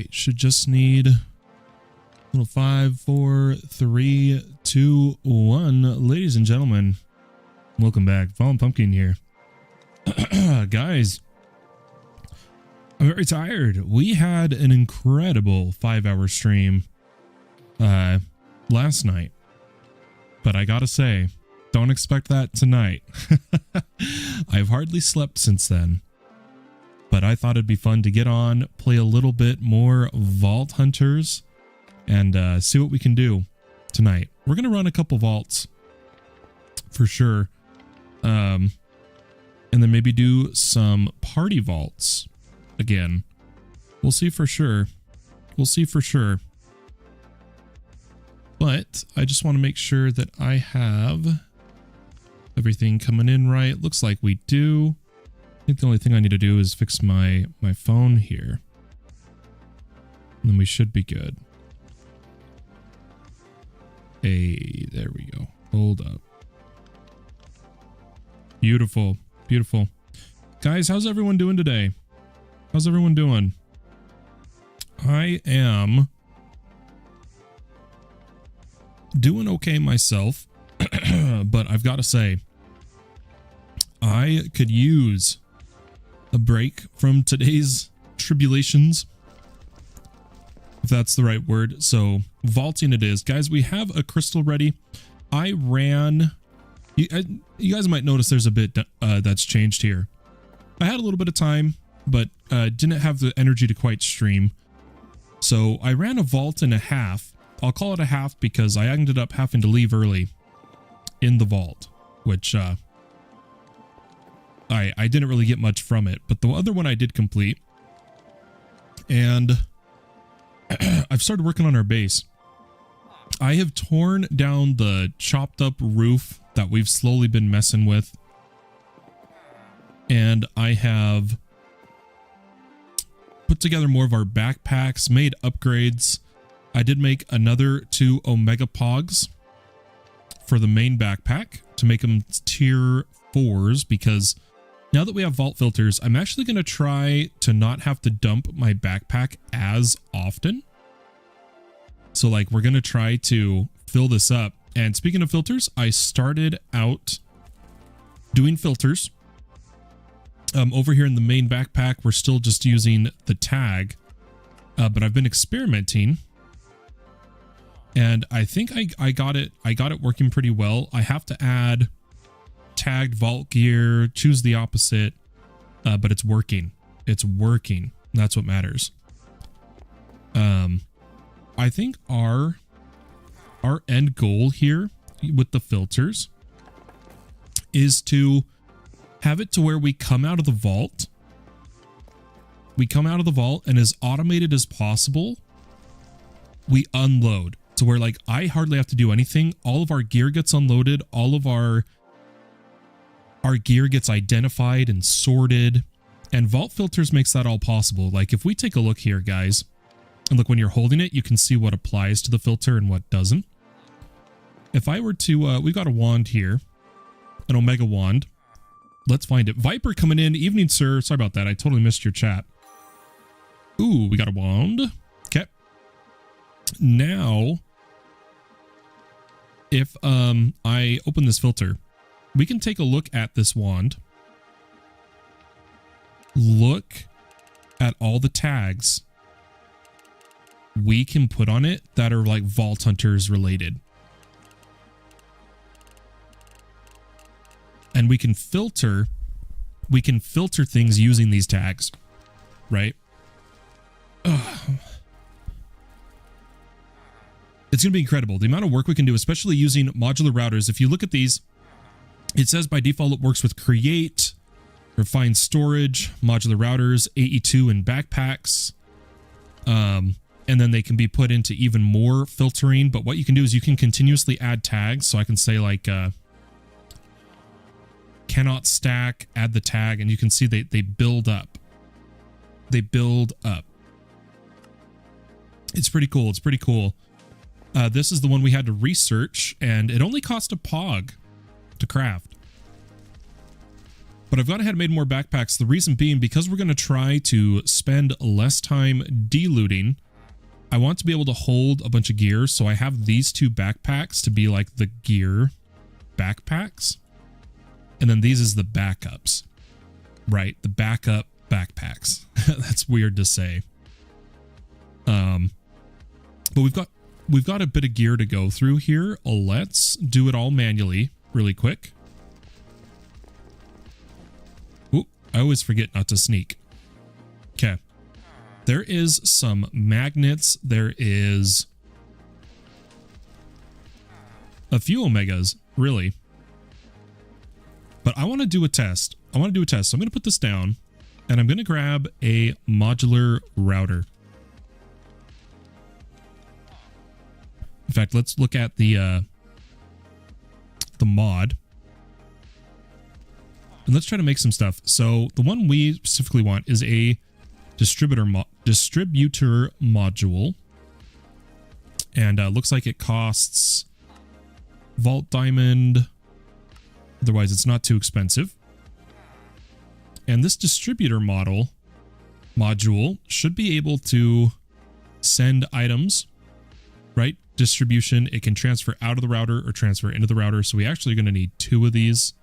should just need a little 5, 4, 3, 2, 1. Ladies and gentlemen, welcome back. Fallen Pumpkin here. Guys, I'm very tired. We had an incredible 5-hour stream last night, but I gotta say, don't expect that tonight. I've hardly slept since then, but I thought it'd be fun to get on, play a little bit more Vault Hunters, and see what we can do tonight. We're gonna run a couple vaults for sure, and then maybe do some party vaults again. We'll see for sure. We'll see for sure. But I just want to make sure that I have everything coming in right. Looks like we do. I think the only thing I need to do is fix my phone here. And then we should be good. Hey, there we go. Hold up. Beautiful. Beautiful. Guys, how's everyone doing today? How's everyone doing? I am doing okay myself, but I've got to say, I could use a break from today's tribulations, if that's the right word. So vaulting it is. Guys, we have a crystal ready. I ran... You guys might notice there's a bit that's changed here. I had a little bit of time, but didn't have the energy to quite stream. So I ran a vault and a half. I'll call it a half because I ended up having to leave early in the vault, which I didn't really get much from it. But the other one I did complete. And I've started working on our base. I have torn down the chopped up roof that we've slowly been messing with. And I have put together more of our backpacks, made upgrades. I did make another 2 Omega Pogs for the main backpack to make them tier 4s, because now that we have vault filters, I'm actually going to try to not have to dump my backpack as often. So like we're going to try to fill this up. And speaking of filters, I started out doing filters. Over here in the main backpack, we're still just using the tag, but I've been experimenting, and I think I got it working pretty well. I have to add tagged vault gear, choose the opposite, but it's working. It's working. That's what matters. I think our end goal here with the filters is to have it to where we come out of the vault. We come out of the vault, and as automated as possible, we unload. So where like I hardly have to do anything. All of our gear gets unloaded. All of our gear gets identified and sorted. And vault filters makes that all possible. Like if we take a look here, guys, and look, when you're holding it, you can see what applies to the filter and what doesn't. If I were to, we've got a wand here, an Omega wand. Let's find it. Viper coming in. Evening, sir. Sorry about that. I totally missed your chat. Ooh, we got a wand. Okay. Now, if I open this filter, we can take a look at this wand. Look at all the tags we can put on it that are like Vault Hunters related. And we can filter things using these tags, right? Ugh. It's going to be incredible. The amount of work we can do, especially using modular routers. If you look at these, it says by default it works with Create, Refined Storage, modular routers, AE2, and backpacks. And then they can be put into even more filtering. But what you can do is you can continuously add tags. So I can say like, cannot stack, add the tag, and you can see they build up. They build up. It's pretty cool. It's pretty cool. This is the one we had to research, and it only cost a pog to craft. But I've gone ahead and made more backpacks. The reason being, because we're going to try to spend less time delooting, I want to be able to hold a bunch of gear. So I have these two backpacks to be like the gear backpacks. And then these is the backups, right? The backup backpacks. That's weird to say. But we've got a bit of gear to go through here. Let's do it all manually really quick. Ooh, I always forget not to sneak. Okay. There is some magnets. There is a few omegas, really. But I want to do a test. So I'm going to put this down and I'm going to grab a modular router. In fact, let's look at the mod. And let's try to make some stuff. So the one we specifically want is a distributor module. And looks like it costs Vault Diamond. Otherwise, it's not too expensive. And this distributor module should be able to send items, right? Distribution. It can transfer out of the router or transfer into the router. So we actually are going to need 2 of these.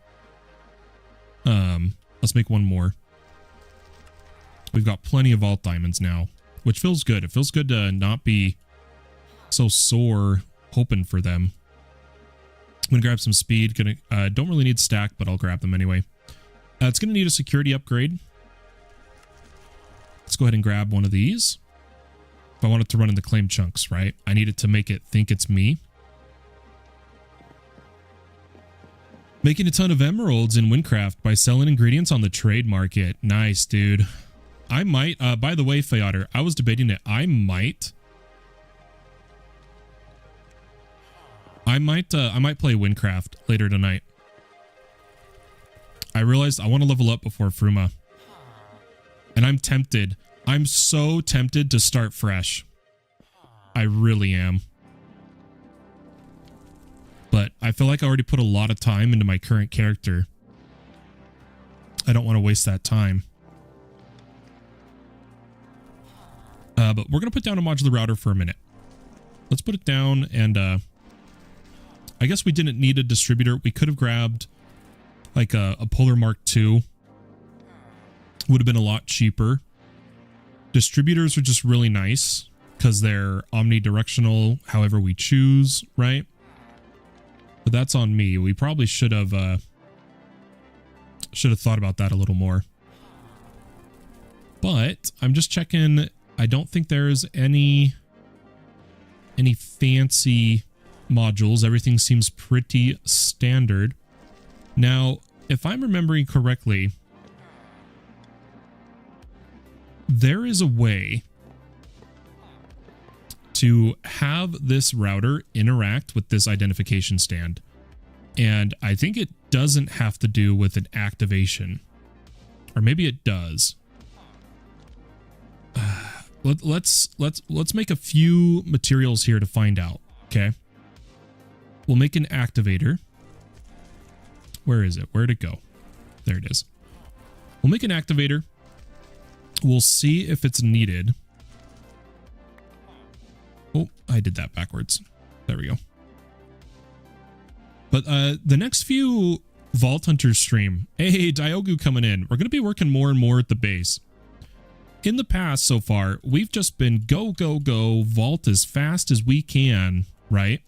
Let's make one more. We've got plenty of Vault Diamonds now, which feels good. It feels good to not be so sore hoping for them. I'm going to grab some speed. Don't really need stack, but I'll grab them anyway. It's going to need a security upgrade. Let's go ahead and grab one of these. If I want it to run in the claim chunks, right? I need it to make it think it's me. Making a ton of emeralds in Windcraft by selling ingredients on the trade market. Nice, dude. I might, by the way, Feotter, I was debating it. I might play Windcraft later tonight. I realized I want to level up before Fruma. And I'm tempted. I'm so tempted to start fresh. I really am. But I feel like I already put a lot of time into my current character. I don't want to waste that time. But we're going to put down a modular router for a minute. Let's put it down and I guess we didn't need a distributor. We could have grabbed like a Polar Mark II. Would have been a lot cheaper. Distributors are just really nice because they're omnidirectional however we choose, right? But that's on me. We probably should have thought about that a little more. But I'm just checking. I don't think there's any fancy modules. Everything seems pretty standard. Now, if I'm remembering correctly, there is a way to have this router interact with this identification stand. And I think it doesn't have to do with an activation. Or maybe it does. Let's make a few materials here to find out, okay? We'll make an activator. Where is it? Where'd it go? There it is. We'll make an activator. We'll see if it's needed. Oh, I did that backwards. There we go. But the next few Vault Hunters stream. Hey, Diogu coming in. We're going to be working more and more at the base. In the past so far, we've just been go, go, go, vault as fast as we can, right?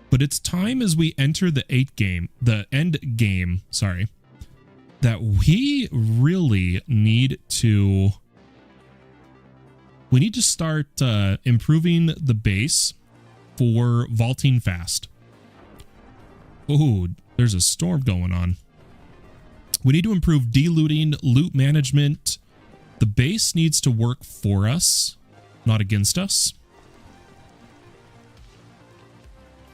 But it's time as we enter the end game, sorry, that we really need to start improving the base for vaulting fast. Oh, there's a storm going on. We need to improve delooting, loot management. The base needs to work for us, not against us.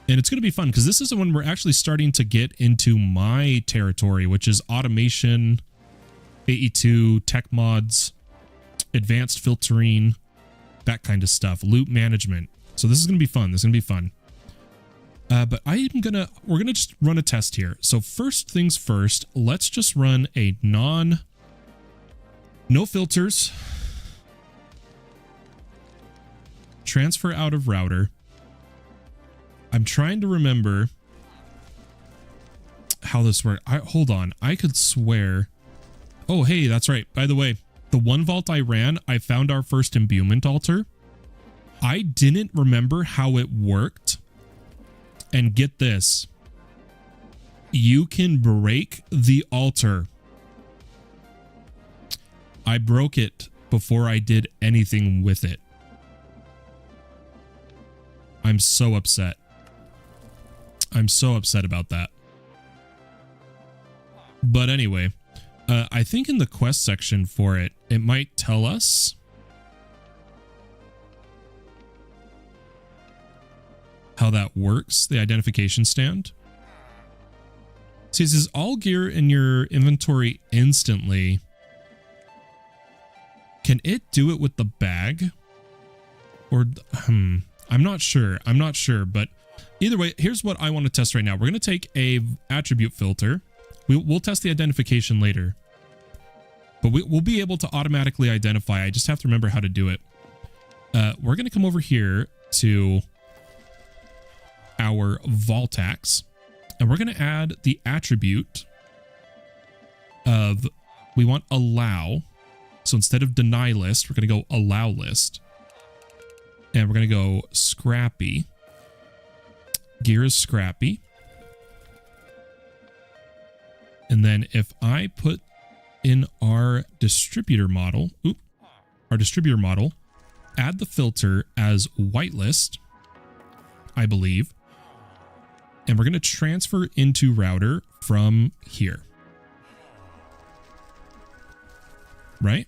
And it's going to be fun because this is when we're actually starting to get into my territory, which is automation, AE2, tech mods, advanced filtering, that kind of stuff, loot management. So this is going to be fun. This is going to be fun. But we're gonna just run a test here. So first things first, let's just run a no filters, transfer out of router. I'm trying to remember how this works. Hold on, I could swear. Oh, hey, that's right. By the way, the one vault I ran, I found our first imbuement altar. I didn't remember how it worked. And get this, you can break the altar. I broke it before I did anything with it. I'm so upset. I'm so upset about that. But anyway, I think in the quest section for it, it might tell us how that works, the identification stand. See, it says all gear in your inventory instantly. Can it do it with the bag? Or, I'm not sure. I'm not sure, but either way, here's what I want to test right now. We're going to take a attribute filter. We'll test the identification later. But we'll be able to automatically identify. I just have to remember how to do it. We're going to come over here to our vault axe, and we're going to add the attribute of, we want allow. So instead of deny list, we're going to go allow list, and we're going to go scrappy. Gear is scrappy. And then if I put in our distributor model, add the filter as whitelist, I believe. And we're going to transfer into router from here. Right?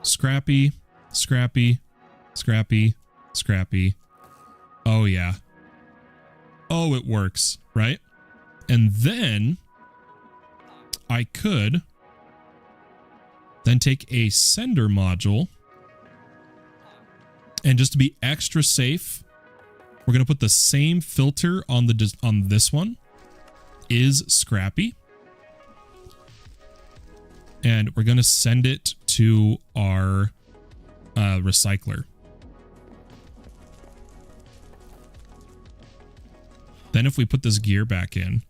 Scrappy, scrappy, scrappy, scrappy. Oh, yeah. Oh, it works, right? And then I could then take a sender module, and just to be extra safe, we're going to put the same filter on this one, is scrappy. And we're going to send it to our recycler. Then if we put this gear back in.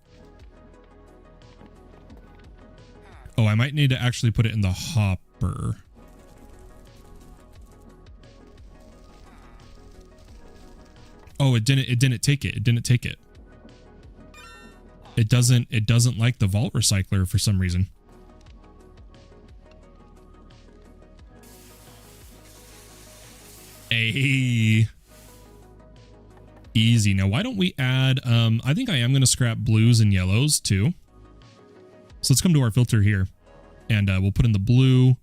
Oh, I might need to actually put it in the hopper. Oh, it didn't take it. It didn't take it. It doesn't like the vault recycler for some reason. Hey. Easy. Now, why don't we add, I think I am going to scrap blues and yellows too. So let's come to our filter here, and we'll put in the blue,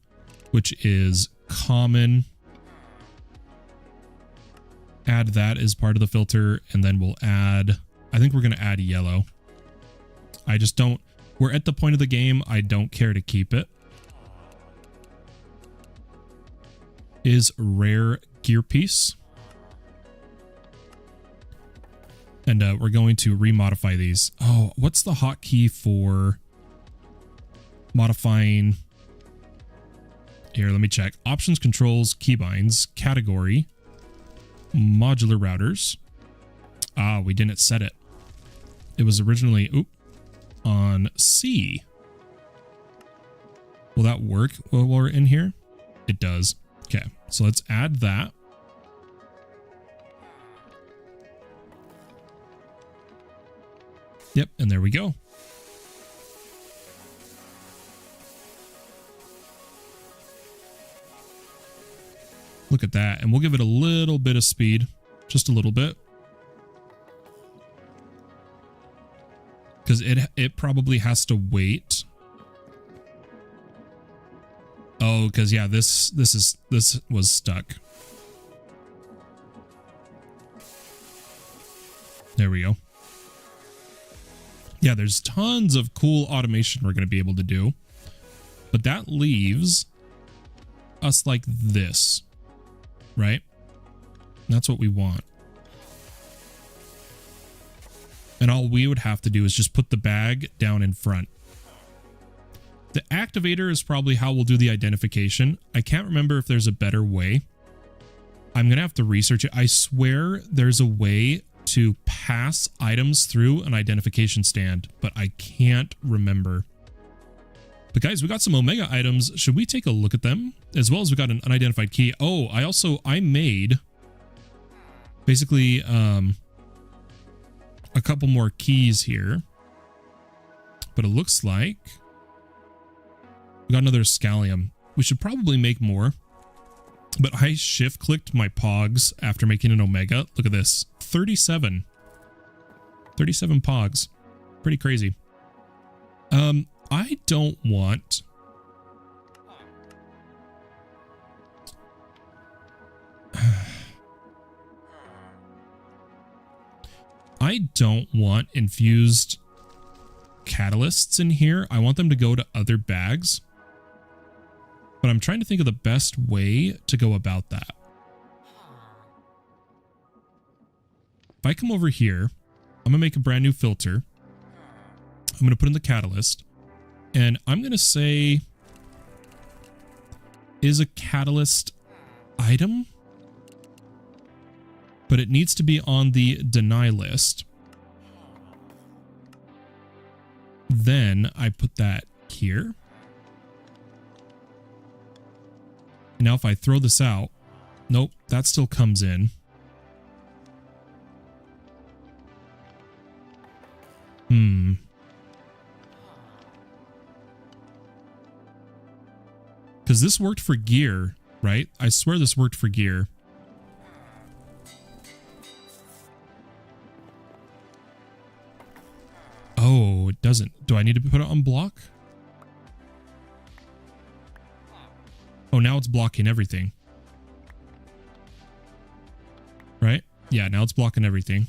which is common. Add that as part of the filter, and then we'll add, I think we're going to add yellow. I just don't, we're at the point of the game, I don't care to keep it. Is rare gear piece. And we're going to remodify these. Oh, what's the hotkey for modifying? Here, let me check. Options, controls, keybinds, category, modular routers. Ah, we didn't set it. It was originally on C. Will that work while we're in here? It does. Okay, so let's add that. Yep, and there we go. Look at that, and we'll give it a little bit of speed, just a little bit. Because it probably has to wait. Oh, because yeah, this was stuck. There we go. Yeah, there's tons of cool automation we're going to be able to do. But that leaves us like this, right? That's what we want. And all we would have to do is just put the bag down in front. The activator is probably how we'll do the identification. I can't remember if there's a better way. I'm going to have to research it. I swear there's a way to pass items through an identification stand, but I can't remember. But guys, we got some Omega items. Should we take a look at them? As well as we got an unidentified key. Oh, I made basically a couple more keys here. But it looks like we got another scallium. We should probably make more. But I shift clicked my pogs after making an Omega. Look at this. 37. 37 pogs. Pretty crazy. I don't want... I don't want infused catalysts in here. I want them to go to other bags. But I'm trying to think of the best way to go about that. If I come over here, I'm going to make a brand new filter. I'm going to put in the catalyst. And I'm going to say, is a catalyst item? But it needs to be on the deny list. Then I put that here. Now if I throw this out, nope, that still comes in. Because this worked for gear, right? I swear this worked for gear. Oh, it doesn't. Do I need to put it on block? Oh, now it's blocking everything. Right? Yeah, now it's blocking everything.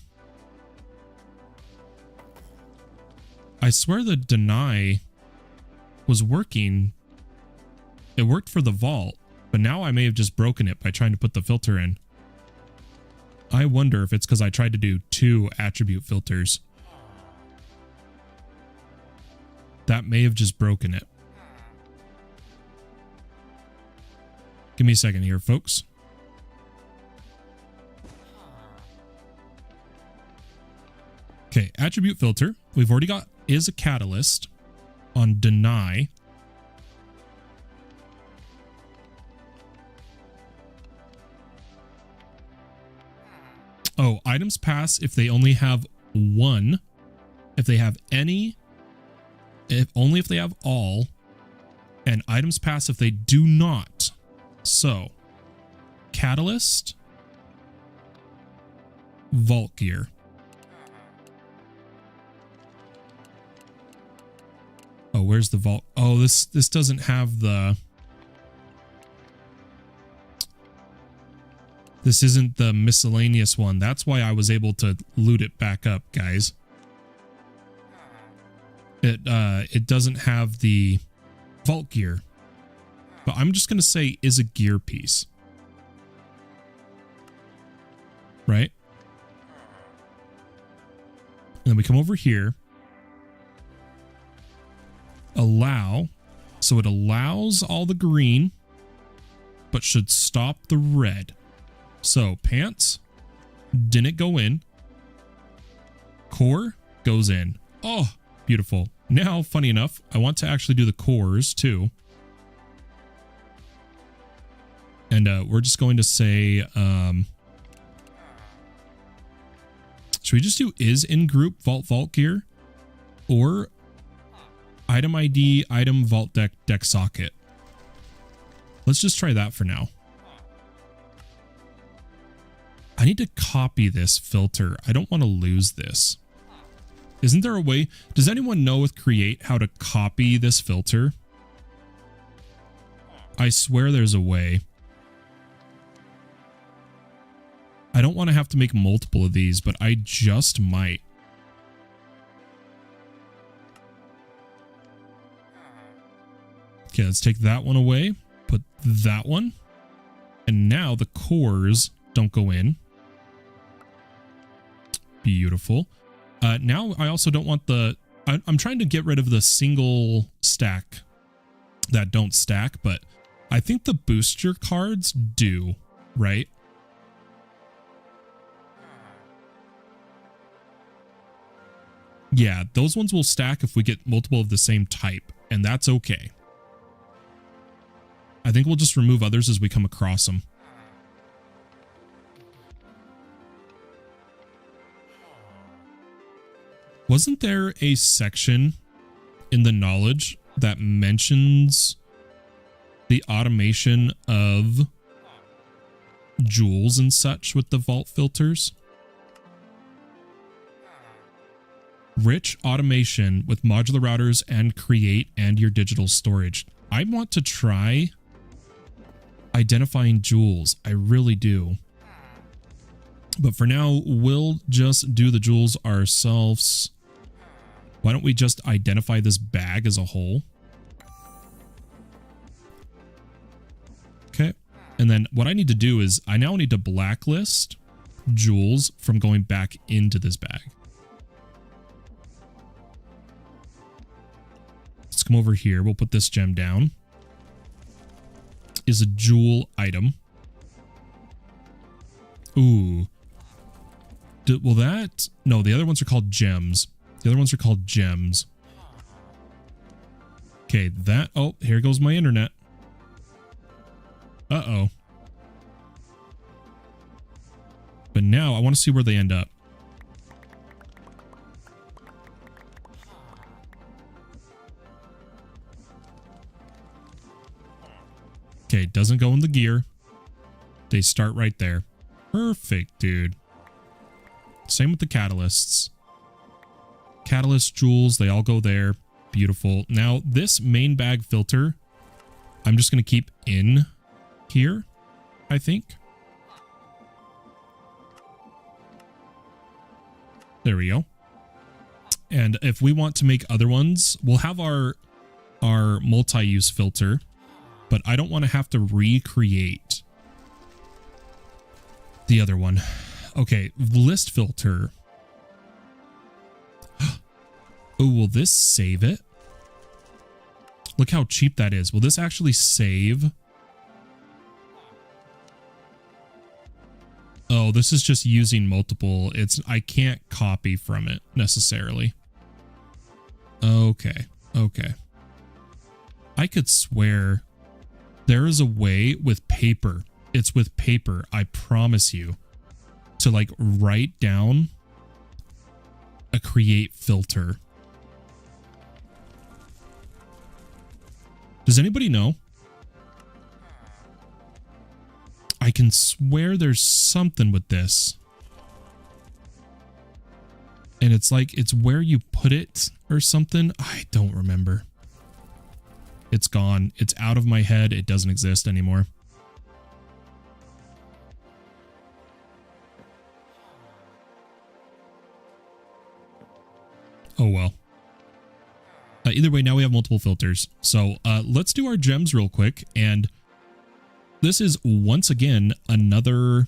I swear the deny was working. It worked for the vault, but now I may have just broken it by trying to put the filter in. I wonder if it's because I tried to do 2 attribute filters. That may have just broken it. Give me a second here, folks. Okay, attribute filter. We've already got is a catalyst on deny. Oh, items pass if they only have 1. If they have any, only if they have all. And items pass if they do not. So, catalyst, vault gear. Oh, where's the vault? Oh, this doesn't have the... This isn't the miscellaneous one. That's why I was able to loot it back up, guys. It doesn't have the vault gear. But I'm just going to say is a gear piece. Right? And then we come over here. Allow. So it allows all the green, but should stop the red. So pants didn't go in. Core goes in. Oh, beautiful. Now, funny enough, I want to actually do the cores too. And we're just going to say, should we just do is in group vault gear or item ID, item vault deck socket? Let's just try that for now. I need to copy this filter. I don't want to lose this. Isn't there a way? Does anyone know with Create how to copy this filter? I swear there's a way. I don't want to have to make multiple of these, but I just might. Okay, let's take that one away. Put that one. And now the cores don't go in. Beautiful. Now I also don't want I'm trying to get rid of the single stack that don't stack, but I think the booster cards do, right? Yeah, those ones will stack if we get multiple of the same type, and that's okay. I think we'll just remove others as we come across them. Wasn't there a section in the knowledge that mentions the automation of jewels and such with the vault filters? Rich automation with modular routers and create and your digital storage. I want to try identifying jewels. I really do. But for now, we'll just do the jewels ourselves. Why don't we just identify this bag as a whole? Okay. And then what I need to do is I now need to blacklist jewels from going back into this bag. Let's come over here. We'll put this gem down. Is a jewel item. Ooh. Will that... No, the other ones are called gems. The other ones are called gems. Okay, that... Oh, here goes my internet. Uh-oh. But now I want to see where they end up. Okay, doesn't go in the gear. They start right there. Perfect, dude. Same with the catalysts. Catalyst jewels, they all go there. Beautiful. Now, this main bag filter, I'm just going to keep in here, I think. There we go. And if we want to make other ones, we'll have our multi-use filter, but I don't want to have to recreate the other one. Okay, list filter. Oh, will this save it? Look how cheap that is. Will this actually save? Oh, this is just using multiple. I can't copy from it necessarily. Okay, okay. I could swear there is a way with paper. It's with paper, I promise you, to like write down a create filter. Does anybody know? I can swear there's something with this. And it's like, it's where you put it or something. I don't remember. It's gone. It's out of my head. It doesn't exist anymore. Oh, well. Either way, now we have multiple filters. So let's do our gems real quick. And this is, once again, another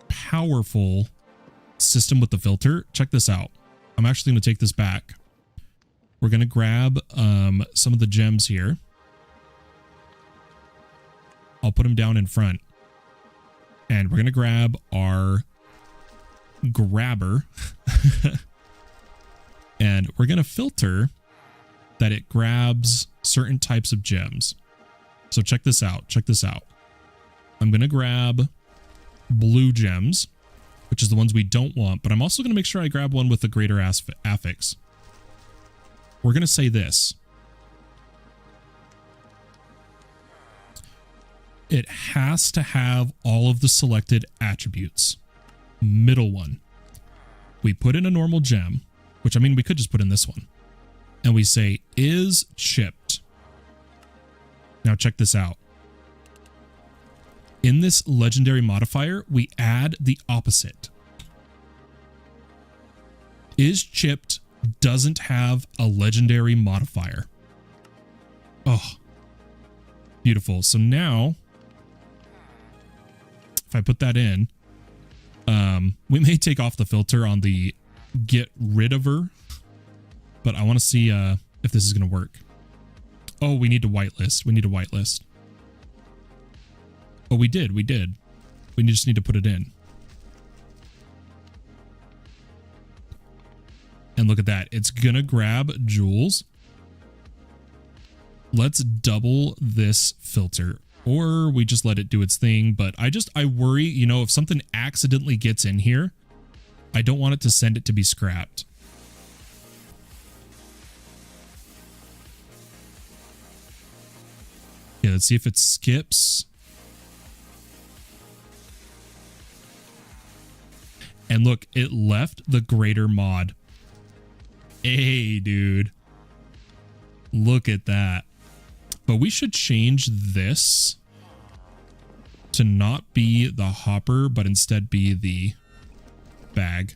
powerful system with the filter. Check this out. I'm actually going to take this back. We're going to grab some of the gems here. I'll put them down in front. And we're going to grab our grabber. And we're going to filter that it grabs certain types of gems. So check this out. Check this out. I'm going to grab blue gems, which is the ones we don't want, but I'm also going to make sure I grab one with a greater affix. We're going to say this. It has to have all of the selected attributes. Middle one. We put in a normal gem, which I mean, we could just put in this one. And we say is chipped. Now check this out. In this legendary modifier, we add the opposite. Is chipped doesn't have a legendary modifier. Oh, beautiful. So now, if I put that in, we may take off the filter on the get rid of her, but I want to see if this is going to work. Oh, we need to whitelist. We need to whitelist. Oh, we did. We did. We just need to put it in. And look at that. It's going to grab jewels. Let's double this filter. Or we just let it do its thing. But I worry, you know, if something accidentally gets in here, I don't want it to send it to be scrapped. Yeah, let's see if it skips. And look, it left the greater mod. Hey, dude. Look at that. But we should change this to not be the hopper, but instead be the bag.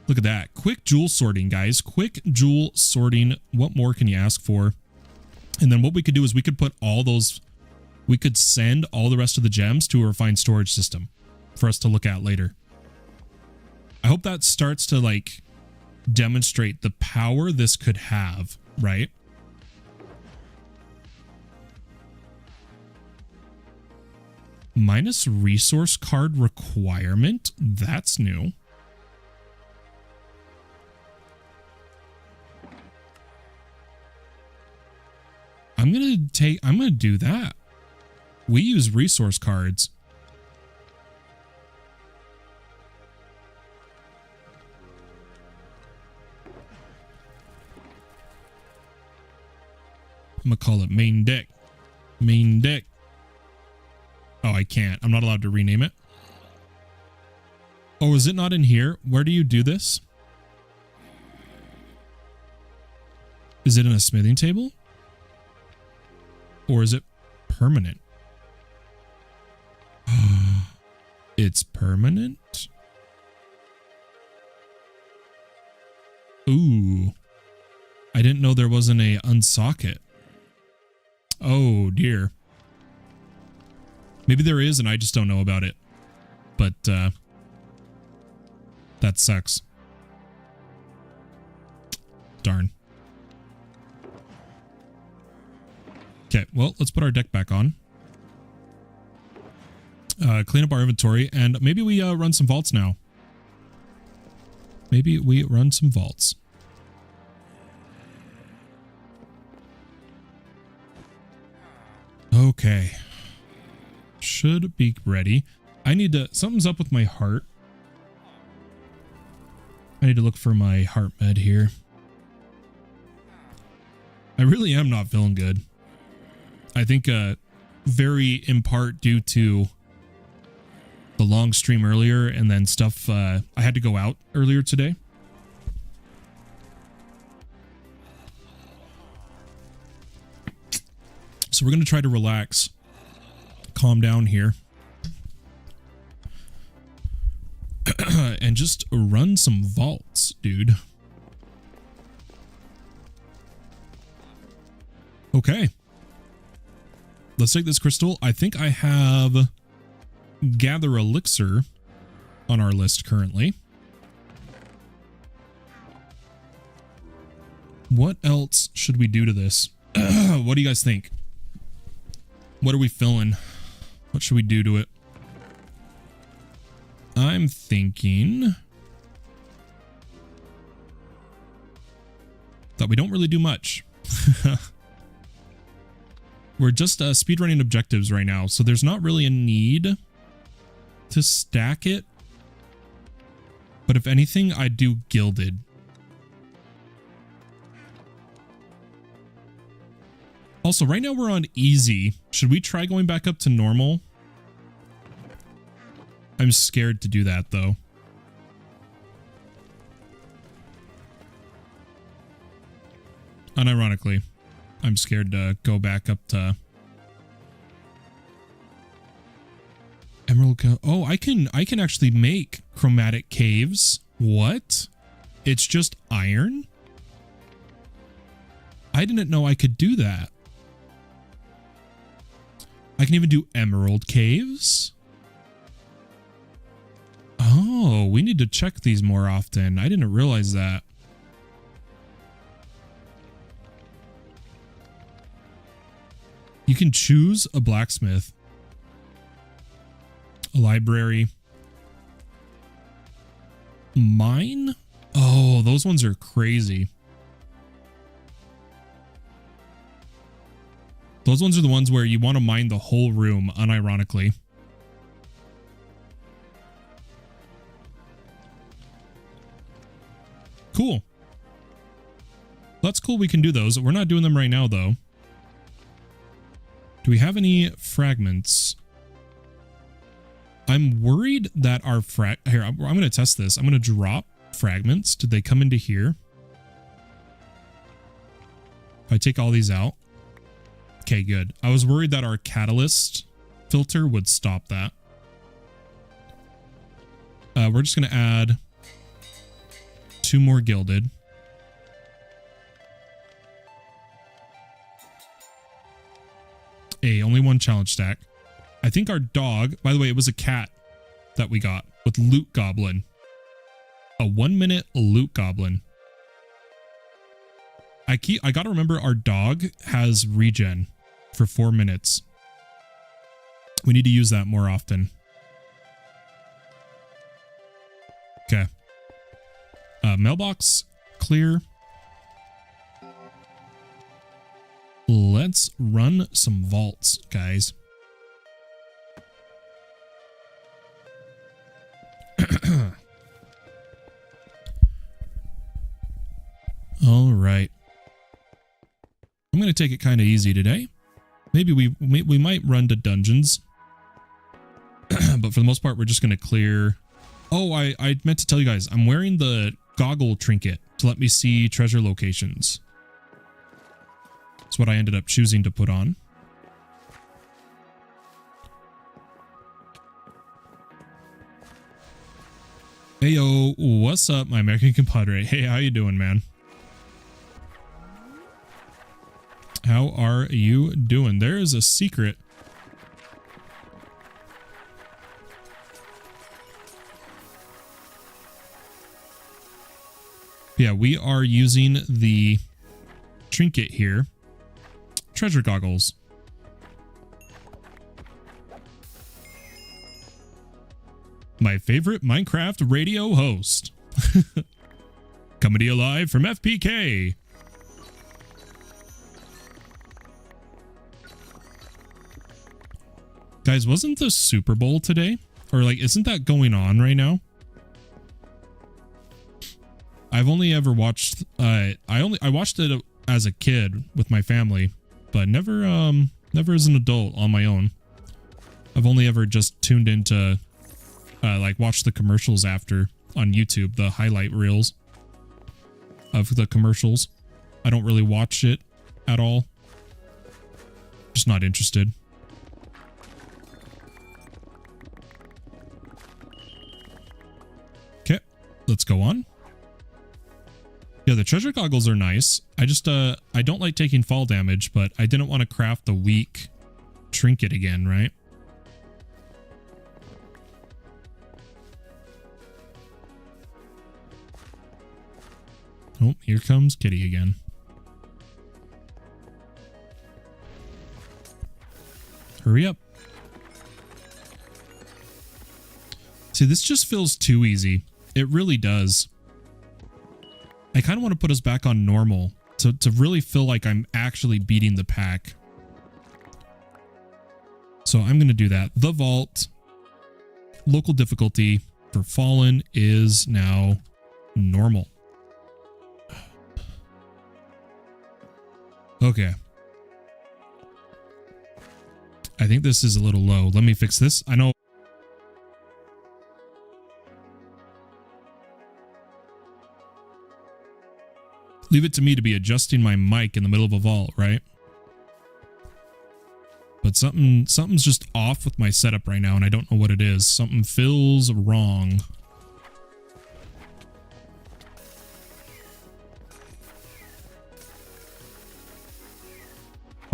Look at that. Quick jewel sorting, guys. Quick jewel sorting. What more can you ask for? And then what we could do is we could put all those... We could send all the rest of the gems to a refined storage system for us to look at later. I hope that starts to, like, demonstrate the power this could have, right? Minus resource card requirement? That's new. I'm gonna do that. We use resource cards. I'm gonna call it main deck. Main deck. Oh, I can't. I'm not allowed to rename it. Oh, is it not in here? Where do you do this? Is it in a smithing table? Or is it permanent? It's permanent? Ooh. I didn't know there wasn't a unsocket. Oh, dear. Maybe there is and I just don't know about it. But, that sucks. Darn. Okay, well, let's put our deck back on. Clean up our inventory, and maybe we run some vaults now. Maybe we run some vaults. Okay. Should be ready. I need to... Something's up with my heart. I need to look for my heart med here. I really am not feeling good. I think very in part due to the long stream earlier and then stuff. I had to go out earlier today. So we're going to try to relax, calm down here, and just run some vaults, dude. Okay. Let's take this crystal. I think I have Gather Elixir on our list currently. What else should we do to this? What do you guys think? What are we feeling? What should we do to it? I'm thinking that we don't really do much. We're just speedrunning objectives right now, so there's not really a need to stack it. But if anything, I'd do gilded. Also, right now we're on easy. Should we try going back up to normal? I'm scared to do that, though. Unironically, I'm scared to go back up to Emerald. Oh, I can actually make chromatic caves. What? It's just iron? I didn't know I could do that. I can even do emerald caves. Oh, we need to check these more often. I didn't realize that. You can choose a blacksmith, a library, mine. Oh, those ones are crazy. Those ones are the ones where you want to mine the whole room, unironically. Cool. That's cool. We can do those. We're not doing them right now, though. Do we have any fragments? I'm worried that our here, I'm going to test this. I'm going to drop fragments. Did they come into here? If I take all these out. Okay, good. I was worried that our catalyst filter would stop that. We're just going to add 2 more gilded. Only 1 challenge stack. I think our dog, by the way, it was a cat that we got with Loot Goblin. A 1-minute Loot Goblin. I gotta remember our dog has regen for 4 minutes. We need to use that more often. Okay. Mailbox clear. Let's run some vaults, guys. All right. I'm going to take it kind of easy today. Maybe we might run to dungeons. But for the most part, we're just going to clear. Oh, I meant to tell you guys, I'm wearing the goggle trinket to let me see treasure locations. That's what I ended up choosing to put on. Hey, yo, what's up, my American compadre? Hey, how you doing, man? How are you doing? There is a secret. Yeah, we are using the trinket here. Treasure goggles. My favorite Minecraft radio host. Coming to you live from FPK. Guys, wasn't the Super Bowl today? Or like, isn't that going on right now? I've only ever watched, I watched it as a kid with my family, but never as an adult on my own. I've only ever just tuned into, like watched the commercials after on YouTube, the highlight reels of the commercials. I don't really watch it at all. Just not interested. Okay, let's go on. Yeah, the treasure goggles are nice. I just, I don't like taking fall damage, but I didn't want to craft the weak trinket again, right? Oh, here comes Kitty again. Hurry up. See, this just feels too easy. It really does. I kind of want to put us back on normal to really feel like I'm actually beating the pack. So I'm going to do that. The vault local difficulty for Fallen is now normal. Okay. I think this is a little low. Let me fix this. I know. Leave it to me to be adjusting my mic in the middle of a vault, right? But something's just off with my setup right now, and I don't know what it is. Something feels wrong.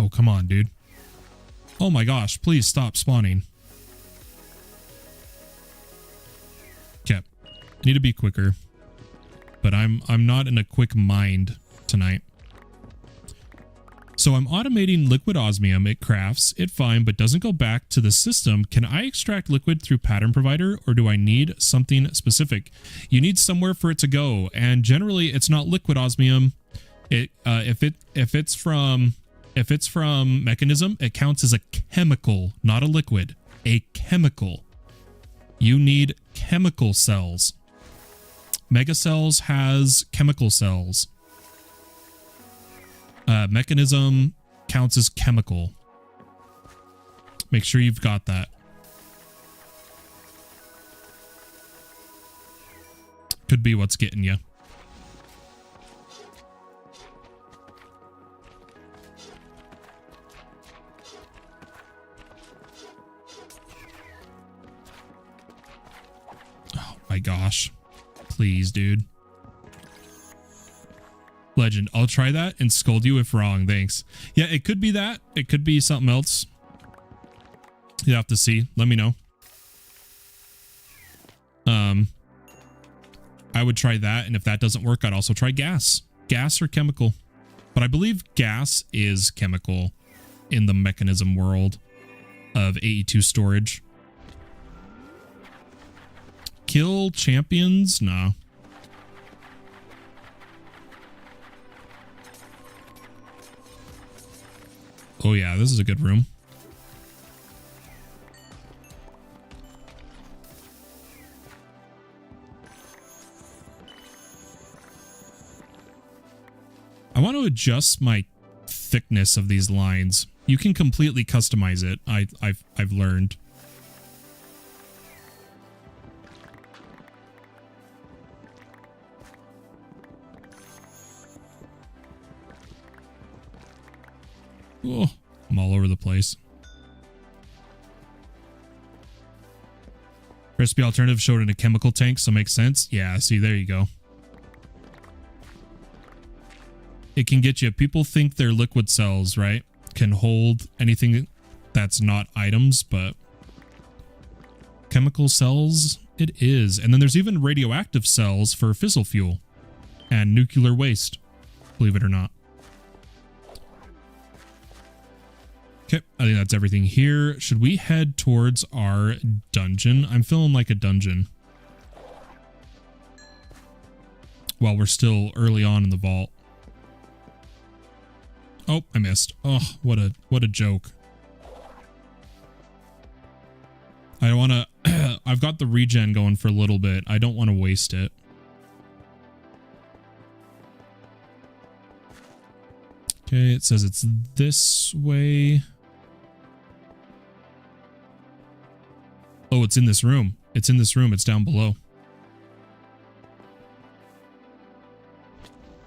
Oh, come on, dude. Oh my gosh, please stop spawning. Okay. Need to be quicker. But I'm not in a quick mind tonight. So I'm automating liquid osmium. It crafts it fine, but doesn't go back to the system. Can I extract liquid through pattern provider, or do I need something specific? You need somewhere for it to go, and generally it's not liquid osmium. If it's from mechanism, it counts as a chemical, not a liquid. A chemical. You need chemical cells. Mega cells has chemical cells. Mechanism counts as chemical. Make sure you've got that. Could be what's getting you. Oh my gosh. Please, dude. Legend. I'll try that and scold you if wrong. Thanks. Yeah, it could be that. It could be something else. You have to see. Let me know. I would try that, and if that doesn't work, I'd also try gas. Gas or chemical. But I believe gas is chemical in the mechanism world of AE2 storage. Kill champions? Nah. Oh yeah, this is a good room. I want to adjust my thickness of these lines. You can completely customize it. I've learned. Oh, I'm all over the place. Recipe alternative showed in a chemical tank, so makes sense. Yeah, see, there you go. It can get you. People think they're liquid cells, right? Can hold anything that's not items, but chemical cells, it is. And then there's even radioactive cells for fissile fuel and nuclear waste, believe it or not. Okay, I think that's everything here. Should we head towards our dungeon? I'm feeling like a dungeon. While we're still early on in the vault. Oh, I missed. Oh, what a joke. I don't want to... I've got the regen going for a little bit. I don't want to waste it. Okay, it says it's this way. Oh, it's in this room. It's in this room. It's down below.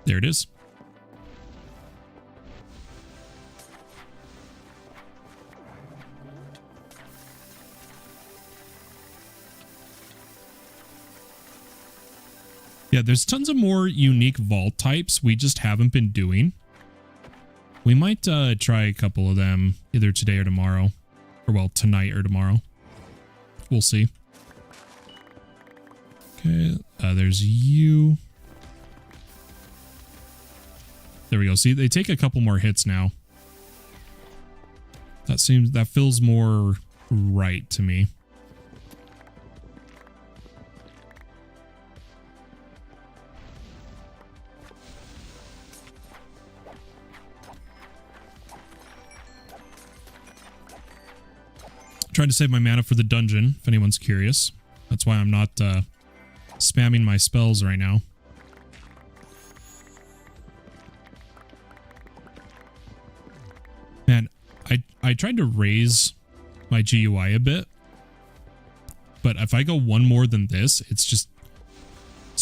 There it is. Yeah, there's tons of more unique vault types we just haven't been doing. We might try a couple of them either today or tomorrow. Or, well, tonight or tomorrow. We'll see. Okay, there's you. There we go. See, they take a couple more hits now. That feels more right to me. Trying to save my mana for the dungeon, if anyone's curious. That's why I'm not spamming my spells right now. Man, I tried to raise my GUI a bit, but if I go one more than this, it's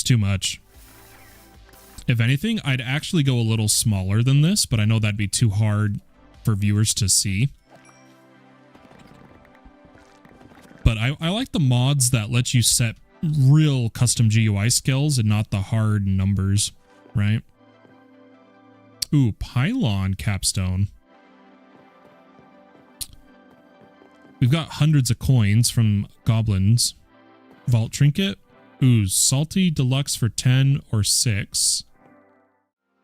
too much. If anything, I'd actually go a little smaller than this, but I know that'd be too hard for viewers to see. But I like the mods that let you set real custom GUI skills and not the hard numbers, right? Ooh, pylon capstone. We've got hundreds of coins from goblins. Vault trinket. Ooh, salty deluxe for 10 or 6.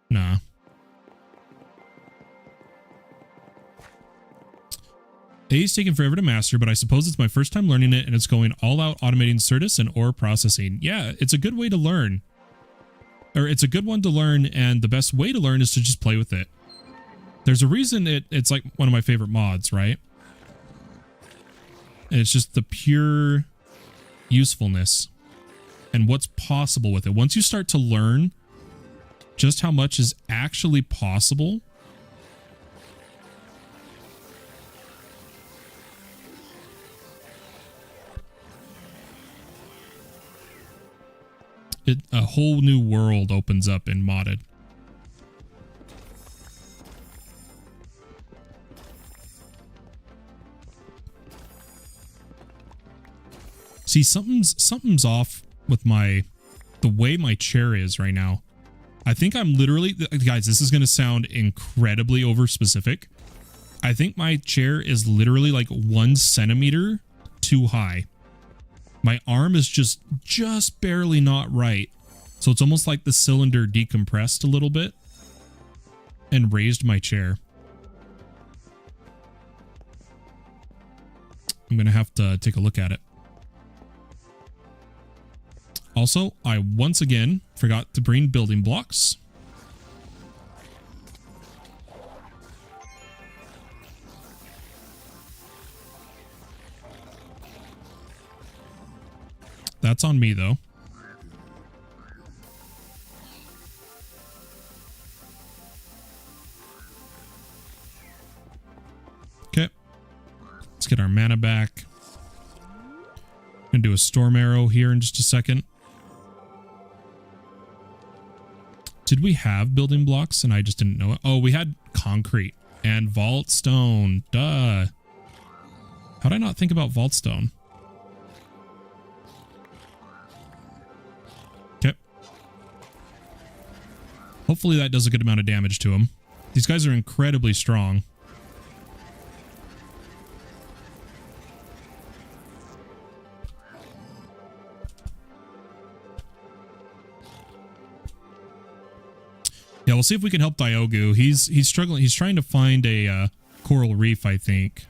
Nah. A is taking forever to master, but I suppose it's my first time learning it and it's going all out automating Certus and ore processing. Yeah, it's a good way to learn. Or it's a good one to learn, and the best way to learn is to just play with it. There's a reason it's like one of my favorite mods, right? And it's just the pure usefulness and what's possible with it. Once you start to learn just how much is actually possible, a whole new world opens up in modded. See, something's off with the way my chair is right now. I think I'm literally, guys, this is going to sound incredibly over specific. I think my chair is literally like 1 centimeter too high. My arm is just barely not right. So it's almost like the cylinder decompressed a little bit and raised my chair. I'm going to have to take a look at it. Also, I once again forgot to bring building blocks. That's on me, though. Okay. Let's get our mana back. Gonna do a storm arrow here in just a second. Did we have building blocks and I just didn't know it? Oh, we had concrete and vault stone. Duh. How'd I not think about vault stone? Okay. Hopefully that does a good amount of damage to him. These guys are incredibly strong. Yeah, we'll see if we can help Diogo. He's struggling. He's trying to find a coral reef, I think.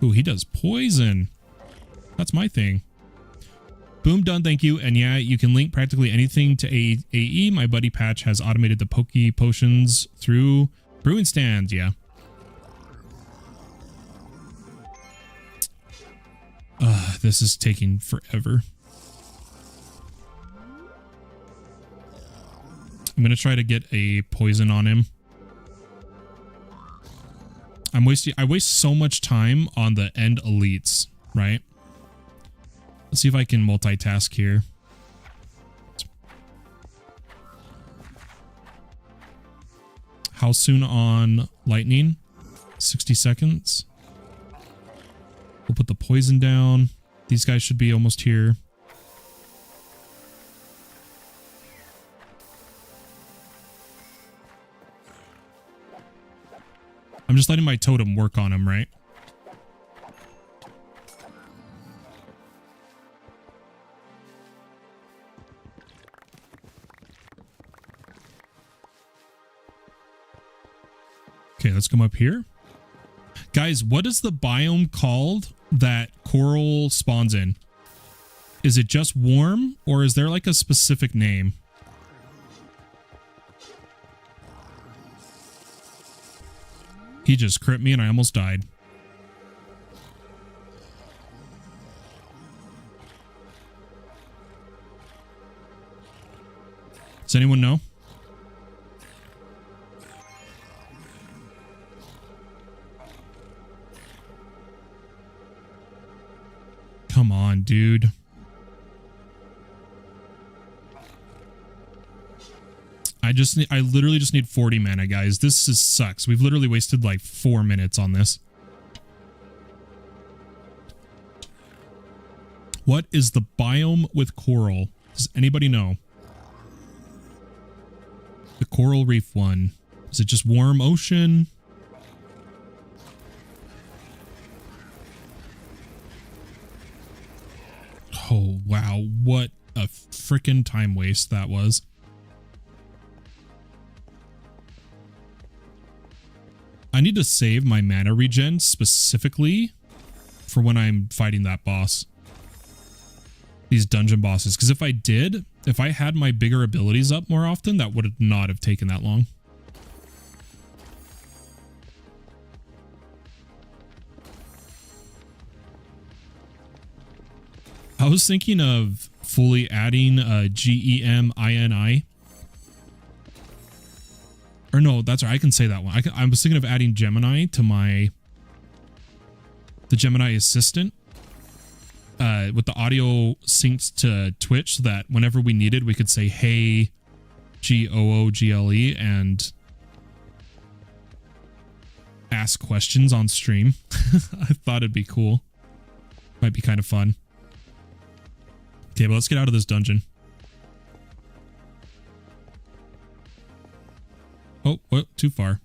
Ooh, he does poison. That's my thing. Boom, done, thank you. And yeah, you can link practically anything to AE. My buddy Patch has automated the Poke potions through brewing stands. Yeah. This is taking forever. I'm going to try to get a poison on him. I waste so much time on the end elites, right? Let's see if I can multitask here. How soon on lightning? 60 seconds. We'll put the poison down. These guys should be almost here. I'm just letting my totem work on him, right? Okay, let's come up here. Guys, what is the biome called that coral spawns in? Is it just warm, or is there like a specific name? He just crit me and I almost died. Does anyone know? Come on, dude. I literally just need 40 mana, guys. This sucks. We've literally wasted like 4 minutes on this. What is the biome with coral? Does anybody know? The coral reef one. Is it just warm ocean? Oh, wow. What freaking time waste that was. I need to save my mana regen specifically for when I'm fighting that boss. These dungeon bosses. Because if I had my bigger abilities up more often, that would not have taken that long. I was thinking of fully adding GEMINI. Or no, that's right. I can say that one. I was thinking of adding Gemini to the Gemini assistant with the audio synced to Twitch so that whenever we needed, we could say, hey, GOOGLE and ask questions on stream. I thought it'd be cool. Might be kind of fun. Okay, but let's get out of this dungeon. Oh, too far.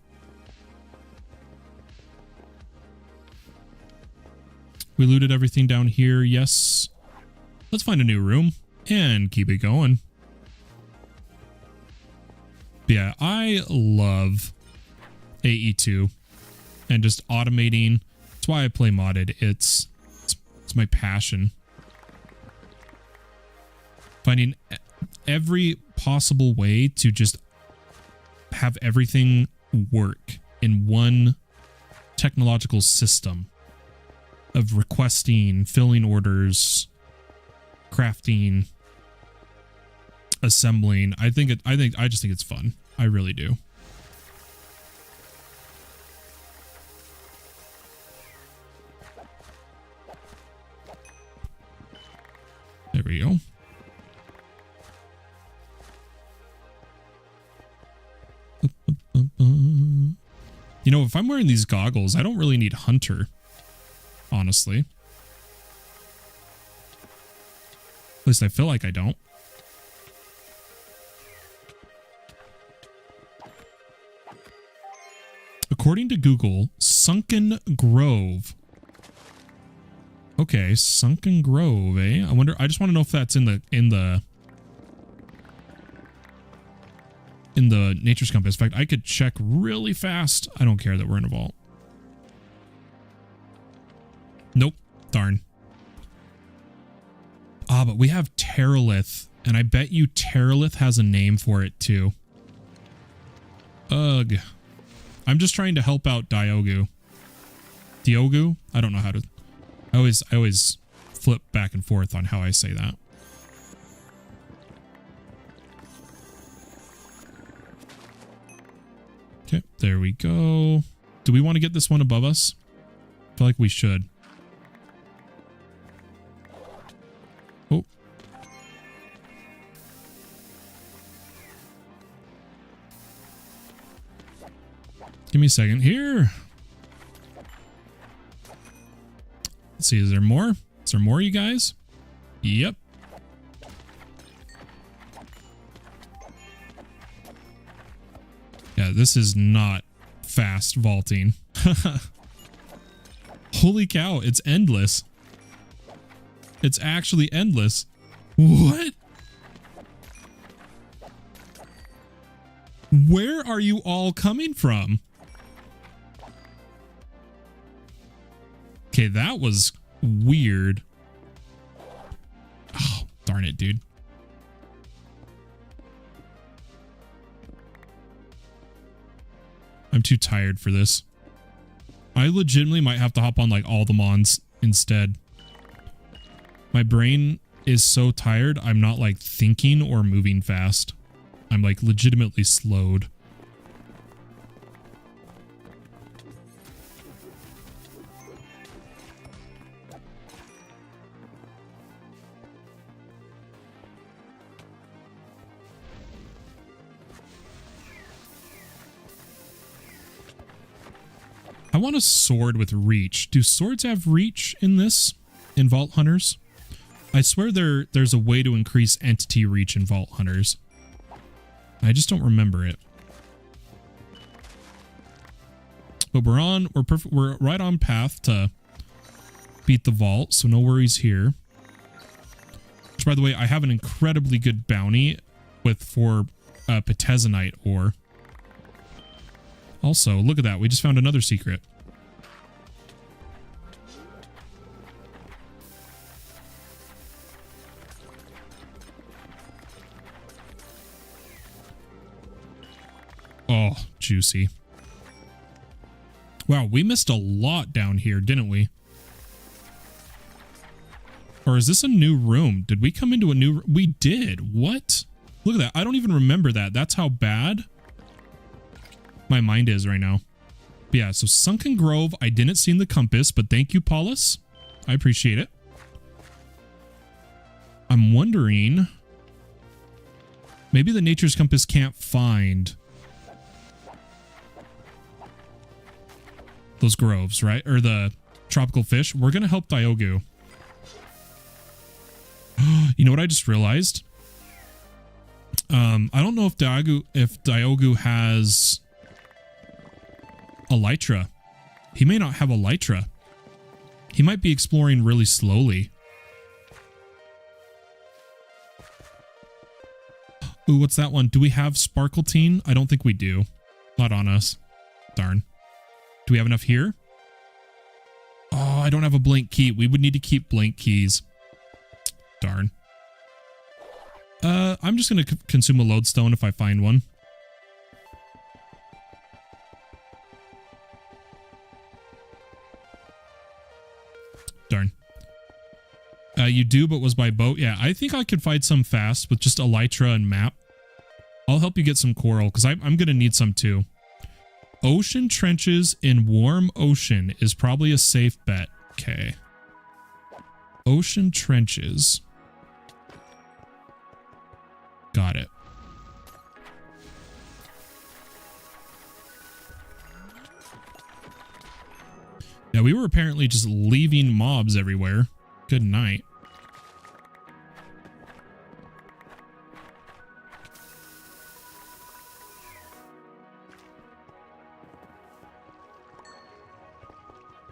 We looted everything down here. Yes. Let's find a new room and keep it going. But yeah, I love AE2 and just automating. That's why I play modded. It's my passion. Finding every possible way to just have everything work in one technological system of requesting, filling orders, crafting, assembling. I just think it's fun. I really do. There we go. You know, if I'm wearing these goggles, I don't really need Hunter, honestly. At least I feel like I don't. According to Google, Sunken Grove. Okay, Sunken Grove, eh? I just want to know if that's in the Nature's Compass. In fact, I could check really fast. I don't care that we're in a vault. Nope. Darn. Ah, but we have Terralith, and I bet you Terralith has a name for it too. Ugh. I'm just trying to help out Diogu. Diogu? I don't know how to... I always flip back and forth on how I say that. Okay, there we go. Do we want to get this one above us? I feel like we should. Oh. Give me a second here. Let's see, is there more? Is there more, you guys? Yep. Yeah, this is not fast vaulting. Holy cow, it's endless. It's actually endless. What? Where are you all coming from? Okay, that was weird. Oh, darn it, dude. I'm too tired for this. I legitimately might have to hop on like all the mons instead. My brain is so tired, I'm not like thinking or moving fast. I'm like legitimately slowed. I want a sword with reach. Do swords have reach in this? In Vault Hunters? I swear there's a way to increase entity reach in Vault Hunters. I just don't remember it. But we're right on path to beat the vault, so no worries here. Which, by the way, I have an incredibly good bounty for Petezonite ore. Also, look at that. We just found another secret. Oh, juicy. Wow, we missed a lot down here, didn't we? Or is this a new room? Did we come into a new... We did. What? Look at that. I don't even remember that. That's how bad my mind is right now. But yeah, so Sunken Grove. I didn't see in the compass, but thank you, Paulus. I appreciate it. I'm wondering... Maybe the Nature's Compass can't find... those groves, right? Or the tropical fish. We're going to help Diogo. You know what I just realized? I don't know if Diogo has elytra. He may not have elytra. He might be exploring really slowly. Ooh, what's that one? Do we have Sparkletine? I don't think we do. Not on us. Darn. Do we have enough here? Oh, I don't have a blank key. We would need to keep blank keys. Darn. I'm just going to consume a lodestone if I find one. Darn. You do, but was by boat? Yeah, I think I could find some fast with just elytra and map. I'll help you get some coral, because I'm going to need some too. Ocean trenches in warm ocean is probably a safe bet. Okay. Ocean trenches. Got it. Yeah, we were apparently just leaving mobs everywhere. Good night.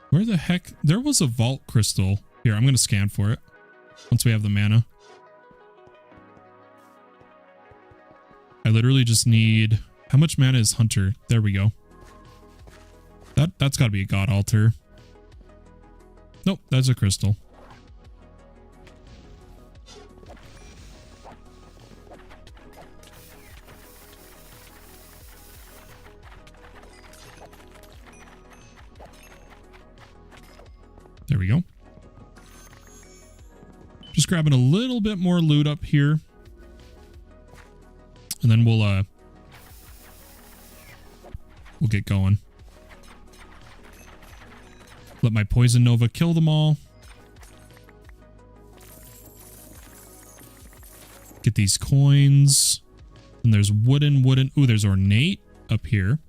Where the heck? There was a vault crystal. Here, I'm going to scan for it once we have the mana. I literally just need... How much mana is Hunter? There we go. That's got to be a god altar. Nope, that's a crystal. There we go. Just grabbing a little bit more loot up here. And then we'll get going. Let my Poison Nova kill them all. Get these coins. And there's wooden. Ooh, there's ornate up here.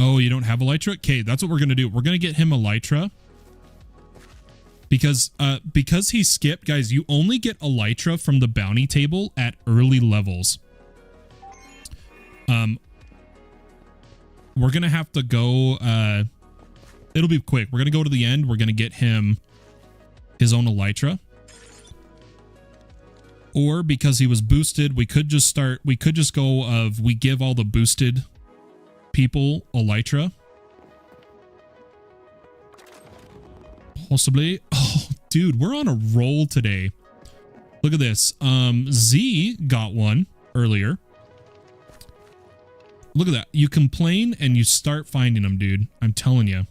Oh, you don't have elytra? Okay, that's what we're going to do. We're going to get him elytra. Because he skipped, guys, you only get elytra from the bounty table at early levels. We're going to have to go... it'll be quick. We're going to go to the end. We're going to get him his own elytra. Or because he was boosted, we could just go of we give all the boosted people elytra. Possibly. Oh, dude, we're on a roll today. Look at this. Z got one earlier. Look at that. You complain and you start finding them, dude. I'm telling you.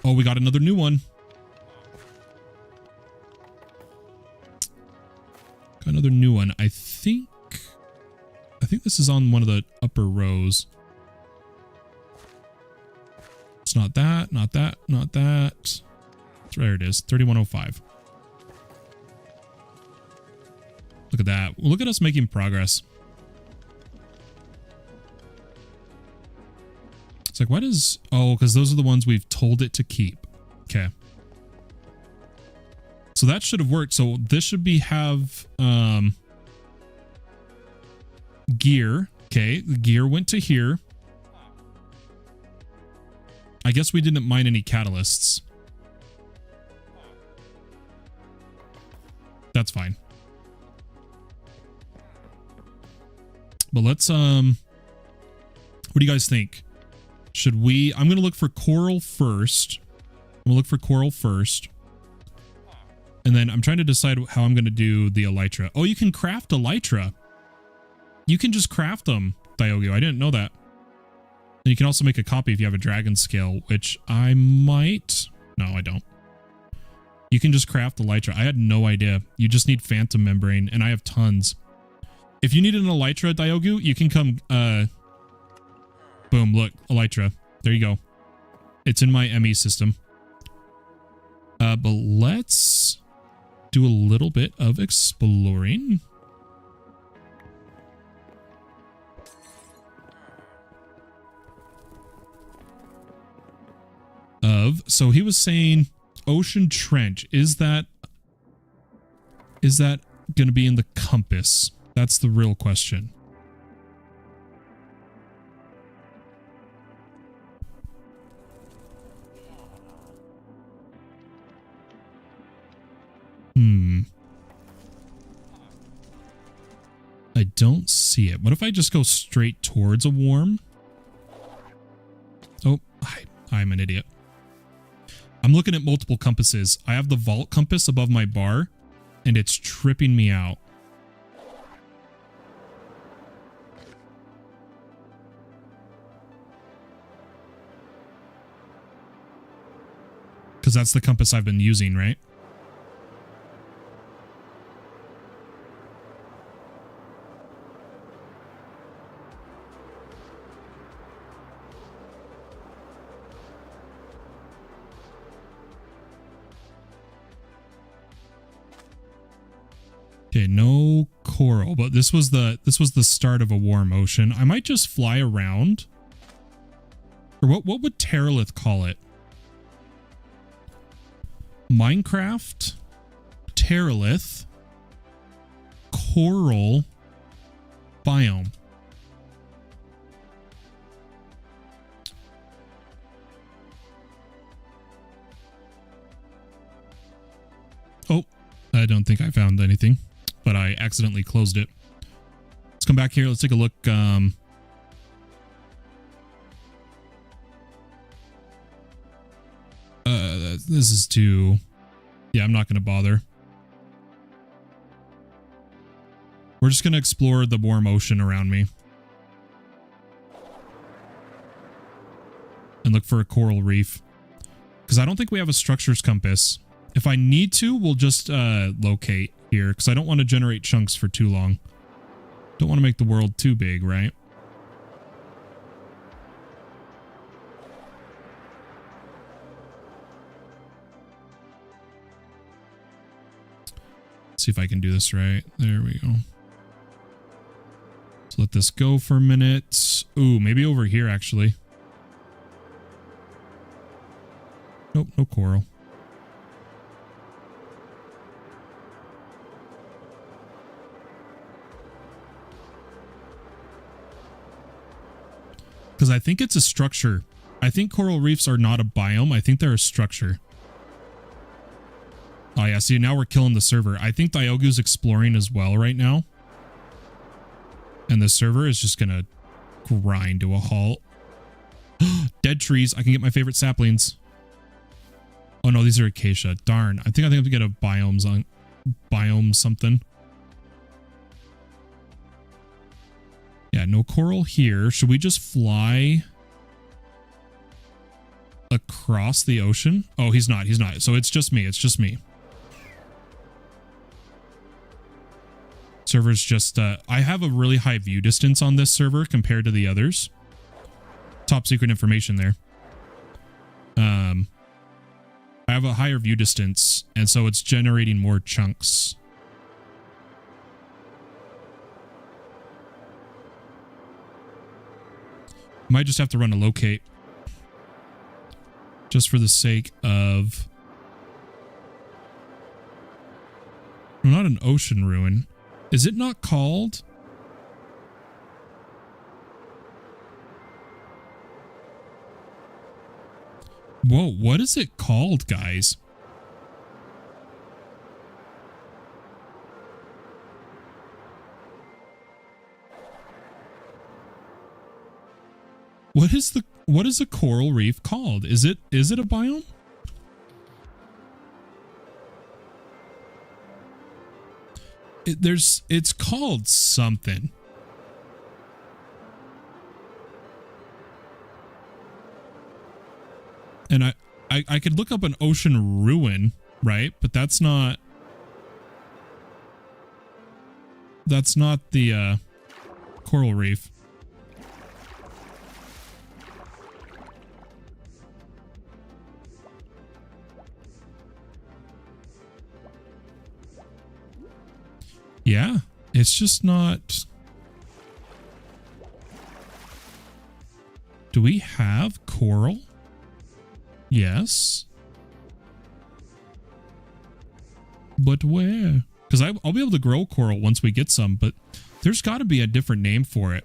Oh, we got another new one. Got another new one. I think this is on one of the upper rows. It's not that, not that, not that. There it is, 3105. Look at that. Look at us making progress. It's like, what is... Oh, because those are the ones we've told it to keep. Okay. So that should have worked. So this should have gear. Okay, the gear went to here. I guess we didn't mine any catalysts. That's fine. But let's what do you guys think? Should we I'm gonna look for coral first. I'm gonna look for coral first. And then I'm trying to decide how I'm gonna do the elytra. Oh, you can craft elytra. You can just craft them, Diogo. I didn't know that. And you can also make a copy if you have a dragon scale, which I might. No, I don't. You can just craft elytra. I had no idea. You just need phantom membrane, and I have tons. If you need an elytra, Diogo, you can come, boom, look, elytra. There you go. It's in my ME system. But let's do a little bit of exploring. So he was saying ocean trench. Is that going to be in the compass? That's the real question. I don't see it. What if I just go straight towards a worm? Oh, I'm an idiot. I'm looking at multiple compasses. I have the vault compass above my bar, and it's tripping me out. Because that's the compass I've been using, right? Okay, no coral, but this was the start of a warm ocean. I might just fly around. Or what would Terralith call it? Minecraft, Terralith, coral biome. Oh, I don't think I found anything, but I accidentally closed it. Let's come back here. Let's take a look. This is too... Yeah, I'm not going to bother. We're just going to explore the warm ocean around me. And look for a coral reef. Because I don't think we have a structures compass. If I need to, we'll just locate here. Because I don't want to generate chunks for too long. Don't want to make the world too big, right? See if I can do this right. There we go. So let this go for a minute. Ooh, maybe over here, actually. Nope, no coral. Because I think it's a structure. I think coral reefs are not a biome. I think they're a structure. Oh yeah, see, now we're killing the server. I think Diogo's exploring as well right now. And the server is just gonna grind to a halt. Dead trees. I can get my favorite saplings. Oh no, these are acacia. Darn. I think I have to get a biome something. Yeah, no coral here. Should we just fly across the ocean? Oh, he's not. He's not. So it's just me. It's just me. Server's just, I have a really high view distance on this server compared to the others. Top secret information there. I have a higher view distance, and so it's generating more chunks. Might just have to run a locate. Just for the sake of Not an ocean ruin. Is it not called? Whoa, what is it called, guys? What is a coral reef called? Is it a biome? It's called something. And I could look up an ocean ruin, right? But that's not the coral reef. Yeah, it's just not. Do we have coral? Yes. But where? Because I'll be able to grow coral once we get some, but there's got to be a different name for it.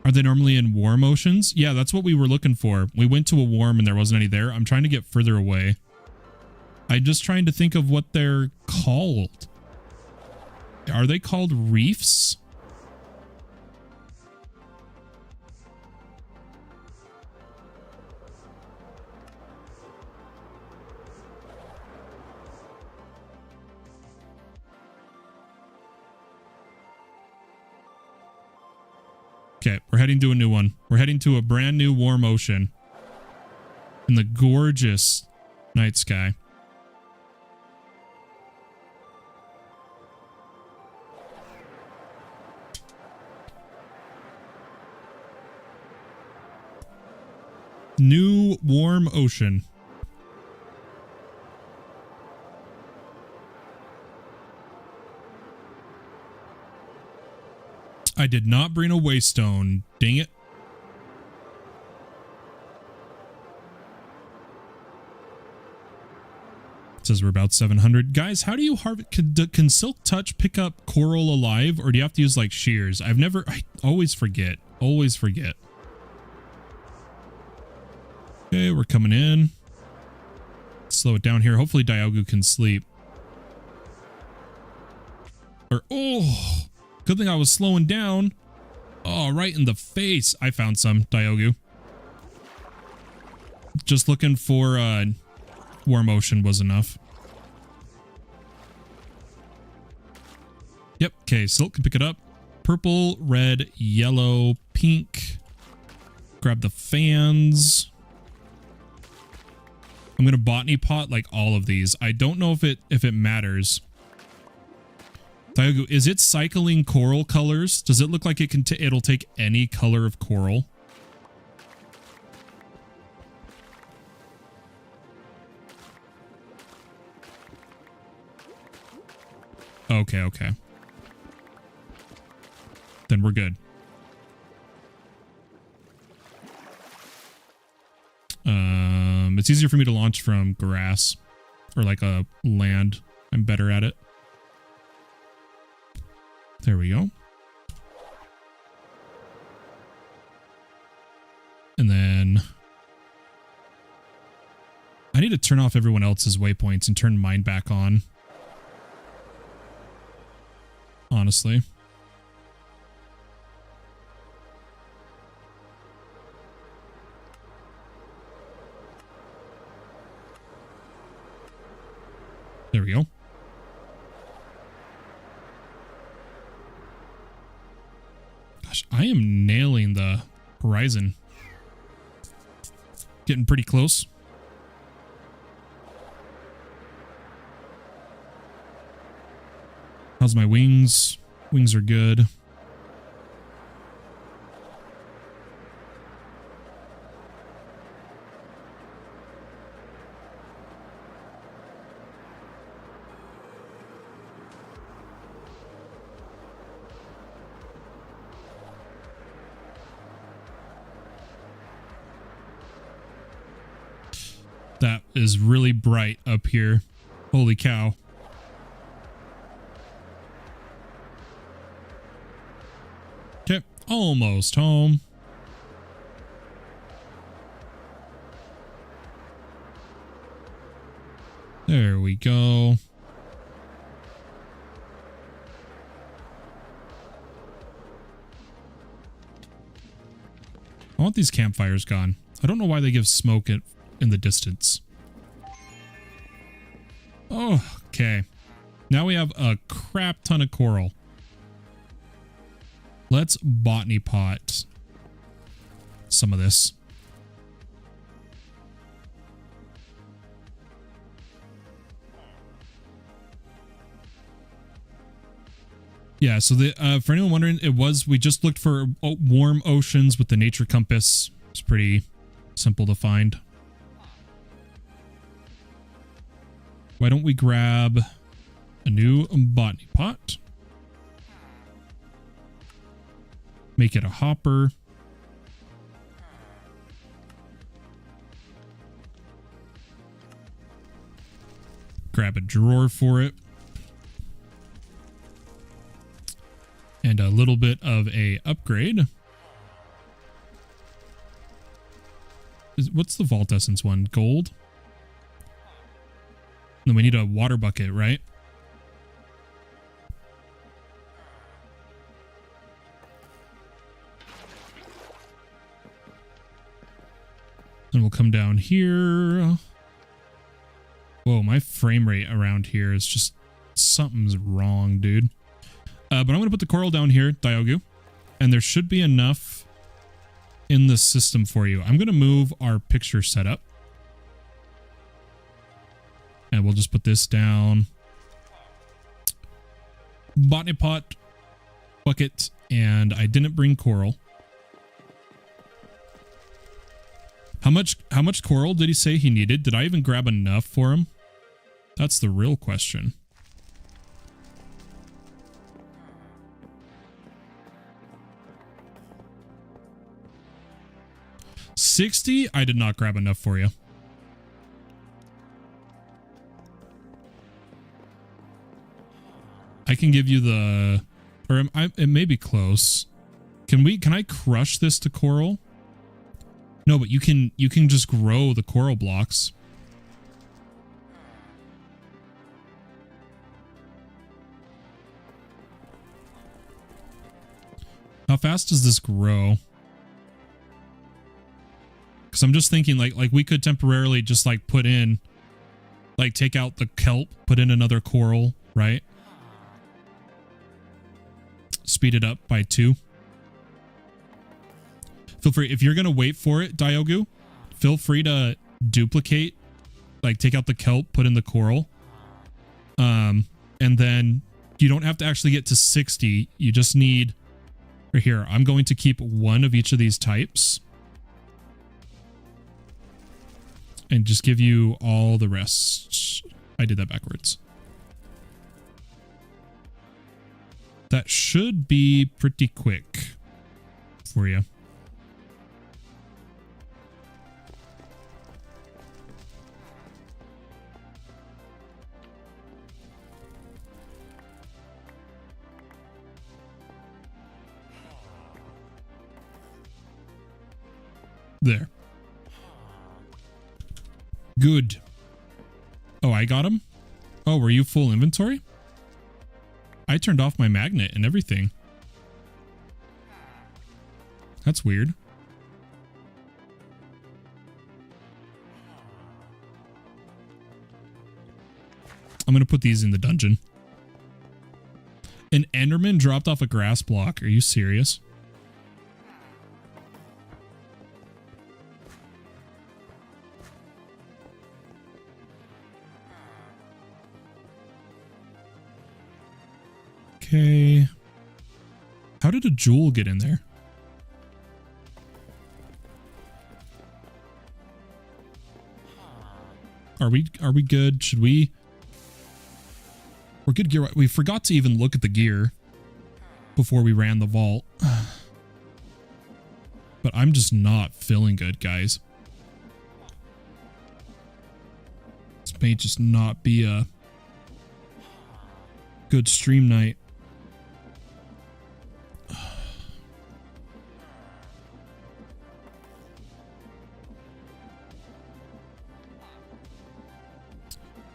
Are they normally in warm oceans? Yeah, that's what we were looking for. We went to a warm and there wasn't any there. I'm trying to get further away. I'm just trying to think of what they're called. Are they called reefs? Okay, we're heading to a new one. We're heading to a brand new warm ocean in the gorgeous night sky. New warm ocean. I did not bring a waystone. Dang it. It says we're about 700. Guys, how do you harvest? Can Silk Touch pick up coral alive, or do you have to use like shears? I always forget. Always forget. Okay, we're coming in. Slow it down here. Hopefully Diogo can sleep. Or, oh, good thing I was slowing down. Oh, right in the face. I found some, Diogo. Just looking for warm ocean was enough. Yep, okay, Silk can pick it up. Purple, red, yellow, pink. Grab the fans. I'm gonna botany pot like all of these. I don't know if it matters. Diogo, is it cycling coral colors? Does it look like it can it'll take any color of coral? Okay, okay. Then we're good. It's easier for me to launch from grass or like a land. I'm better at it. There we go. And then I need to turn off everyone else's waypoints and turn mine back on. Honestly. There we go. Gosh, I am nailing the horizon. Getting pretty close. How's my wings? Wings are good. That is really bright up here. Holy cow. Okay, almost home. There we go. I want these campfires gone. I don't know why they give smoke in the distance. Oh, okay. Now we have a crap ton of coral. Let's botany pot some of this. Yeah, so the for anyone wondering, we just looked for warm oceans with the nature compass. It's pretty simple to find. Why don't we grab a new botany pot? Make it a hopper. Grab a drawer for it. And a little bit of a upgrade. What's the Vault Essence one? Gold? Then we need a water bucket, right? Then we'll come down here. Whoa, my frame rate around here is just... something's wrong, dude. But I'm going to put the coral down here, Diogu. And there should be enough in the system for you. I'm going to move our picture setup. And we'll just put this down. Botany pot, bucket, and I didn't bring coral. How much coral did he say he needed? Did I even grab enough for him? That's the real question. $60? I did not grab enough for you. I can give you the... or it may be close. Can I crush this to coral? No, but you can just grow the coral blocks. How fast does this grow? Because I'm just thinking like we could temporarily just like put in, like take out the kelp, put in another coral, right? Speed it up by 2. Feel free, if you're going to wait for it, Diogu, feel free to duplicate, like take out the kelp, put in the coral. And then you don't have to actually get to 60. You just need, right here, I'm going to keep one of each of these types. And just give you all the rest. I did that backwards. That should be pretty quick for you. There. Good. Oh, I got him? Oh, were you full inventory? I turned off my magnet and everything. That's weird. I'm going to put these in the dungeon. An Enderman dropped off a grass block. Are you serious? Okay. How did a jewel get in there? Are we good? Should we? We're good gear. We forgot to even look at the gear before we ran the vault. But I'm just not feeling good, guys. may just not be a good stream night.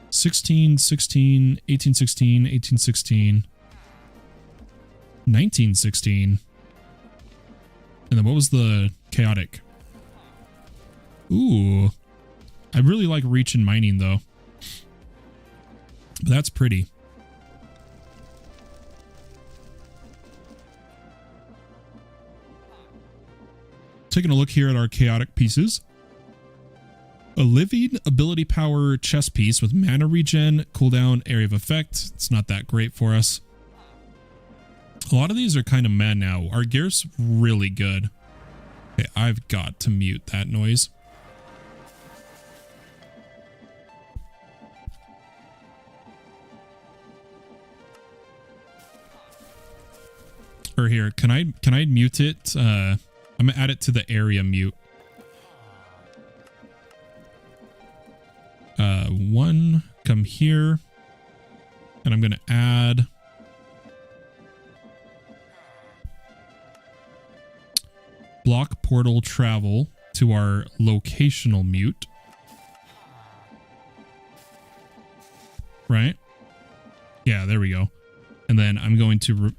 (1616, 1816, 1816, 1916). And then what was the chaotic? Ooh. I really like reach and mining though. But that's pretty. Taking a look here at our chaotic pieces. A living ability power chest piece with mana regen, cooldown, area of effect. It's not that great for us. A lot of these are kind of meh now. Our gear's really good. Okay, I've got to mute that noise. Or here, can I mute it? I'm gonna add it to the area mute. One, come here, and I'm gonna add block portal travel to our locational mute. Right? Yeah, there we go. And then I'm going to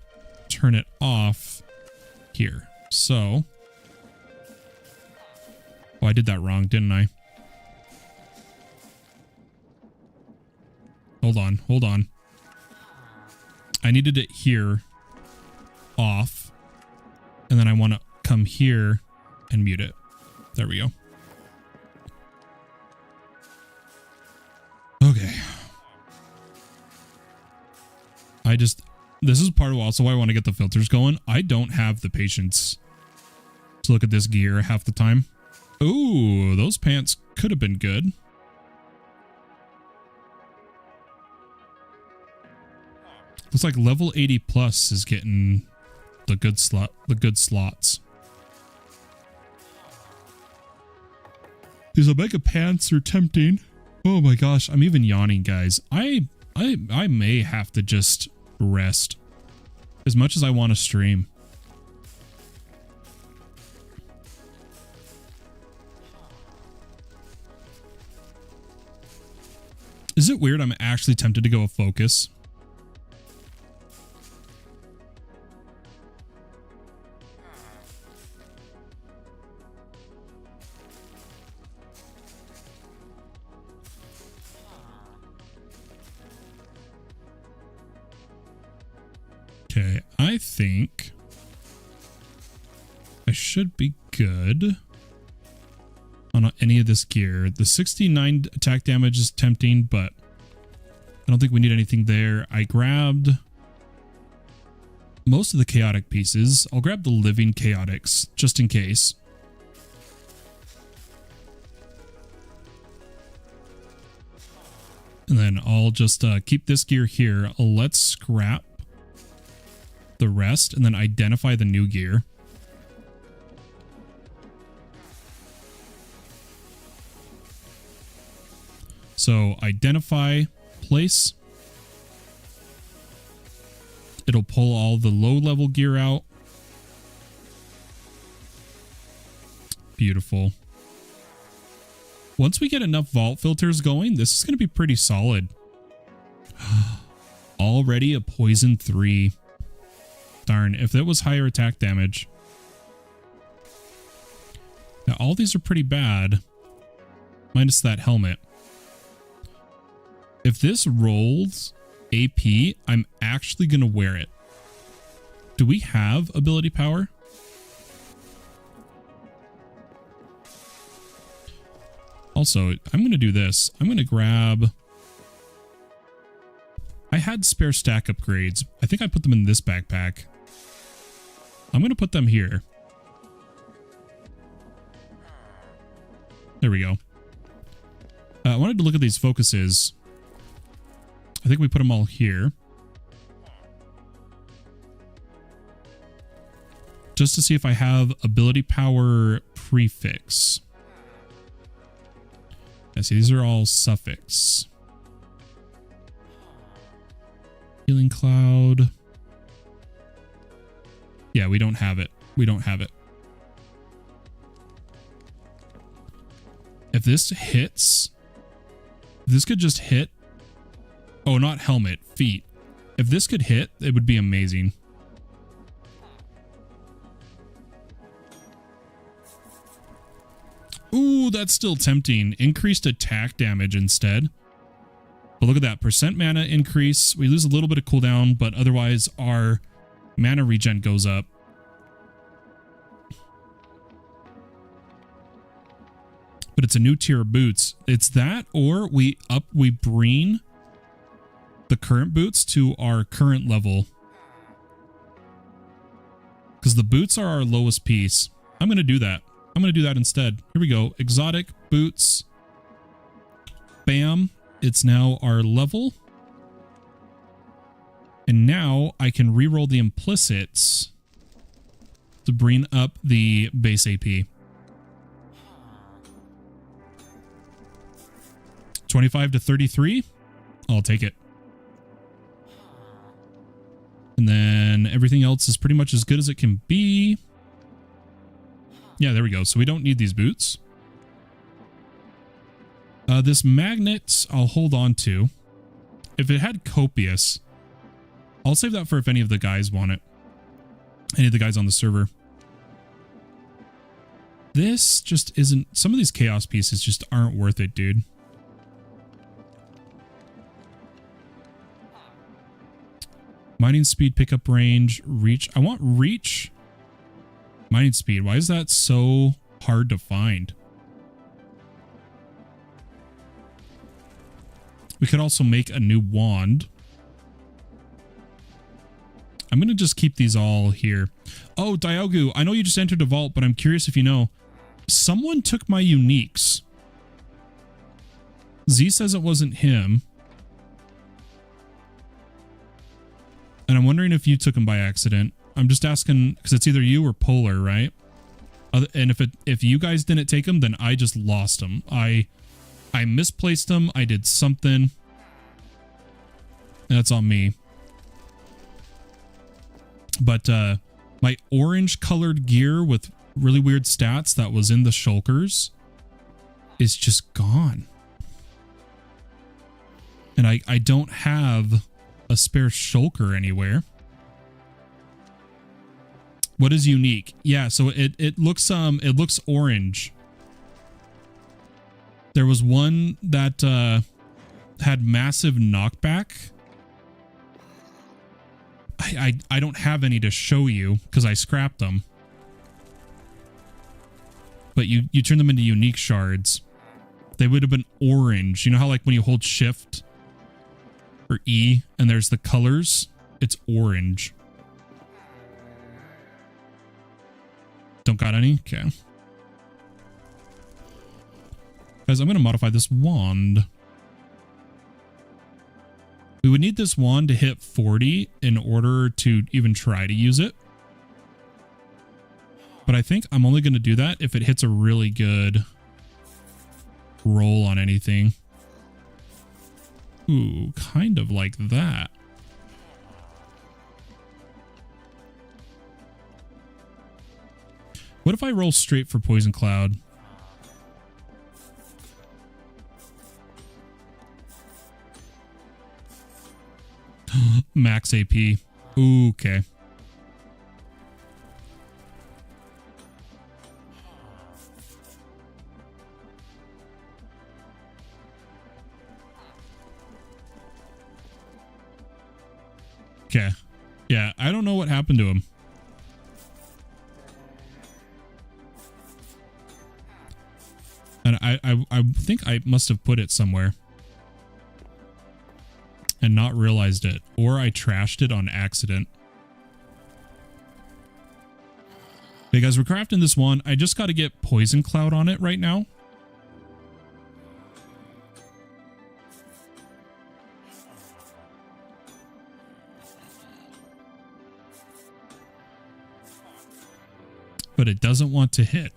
turn it off here. So, oh, I did that wrong, didn't I? Hold on. I needed it here off, and then I want to come here and mute it. There we go. Okay. This is part of also why I want to get the filters going. I don't have the patience to look at this gear half the time. Ooh, those pants could have been good. Looks like level 80 plus is getting the good slots. These Omega pants are tempting. Oh my gosh, I'm even yawning, guys. I may have to just rest as much as I want to stream. Is it weird I'm actually tempted to go a focus? Okay, I think I should be good on any of this gear. The 69 attack damage is tempting, but I don't think we need anything there. I grabbed most of the chaotic pieces. I'll grab the living chaotics just in case. And then I'll just keep this gear here. Let's scrap the rest and then identify the new gear. So identify, place. It'll pull all the low level gear out. Beautiful. Once we get enough vault filters going, this is going to be pretty solid. Already a poison 3. Darn, if that was higher attack damage. Now, all these are pretty bad. Minus that helmet. If this rolls AP, I'm actually going to wear it. Do we have ability power? Also, I'm going to do this. I'm going to grab... I had spare stack upgrades. I think I put them in this backpack. I'm going to put them here. There we go. I wanted to look at these focuses. I think we put them all here. Just to see if I have ability power prefix. I see these are all suffix. Healing Cloud. Yeah, we don't have it. We don't have it. If this hits, if this could just hit. Oh, not helmet, feet. If this could hit, it would be amazing. Ooh, that's still tempting. Increased attack damage instead. But look at that. Percent mana increase. We lose a little bit of cooldown, but otherwise our mana regen goes up. But it's a new tier of boots. It's that, or we bring the current boots to our current level. Because the boots are our lowest piece. I'm going to do that. I'm going to do that instead. Here we go. Exotic boots. Bam. It's now our level. And now I can reroll the implicits to bring up the base AP. 25 to 33. I'll take it. And then everything else is pretty much as good as it can be. Yeah, there we go. So we don't need these boots. This magnet I'll hold on to. If it had copious, I'll save that for if any of the guys want it. Any of the guys on the server. This just isn't... Some of these chaos pieces just aren't worth it, dude. Mining speed, pickup range, reach. I want reach. Mining speed. Why is that so hard to find? We could also make a new wand. I'm going to just keep these all here. Oh, Diogu, I know you just entered a vault, but I'm curious if you know. Someone took my uniques. Z says it wasn't him. And I'm wondering if you took them by accident. I'm just asking because it's either you or Polar, right? And if you guys didn't take them, then I just lost them. I misplaced them. I did something. That's on me. But my orange colored gear with really weird stats that was in the shulkers is just gone. And I don't have a spare shulker anywhere. What is unique? Yeah, so it looks orange. There was one that had massive knockback. I don't have any to show you because I scrapped them. But you turn them into unique shards. They would have been orange. You know how like when you hold shift or E and there's the colors? It's orange. Don't got any? Okay. Guys, I'm going to modify this wand. We would need this wand to hit 40 in order to even try to use it. But I think I'm only going to do that if it hits a really good roll on anything. Ooh, kind of like that. What if I roll straight for Poison Cloud? Max AP. Ooh, okay. Okay. Yeah, I don't know what happened to him. And I think I must have put it somewhere and not realized it, or I trashed it on accident. Hey guys, we're crafting this one. I just got to get Poison Cloud on it right now. But it doesn't want to hit.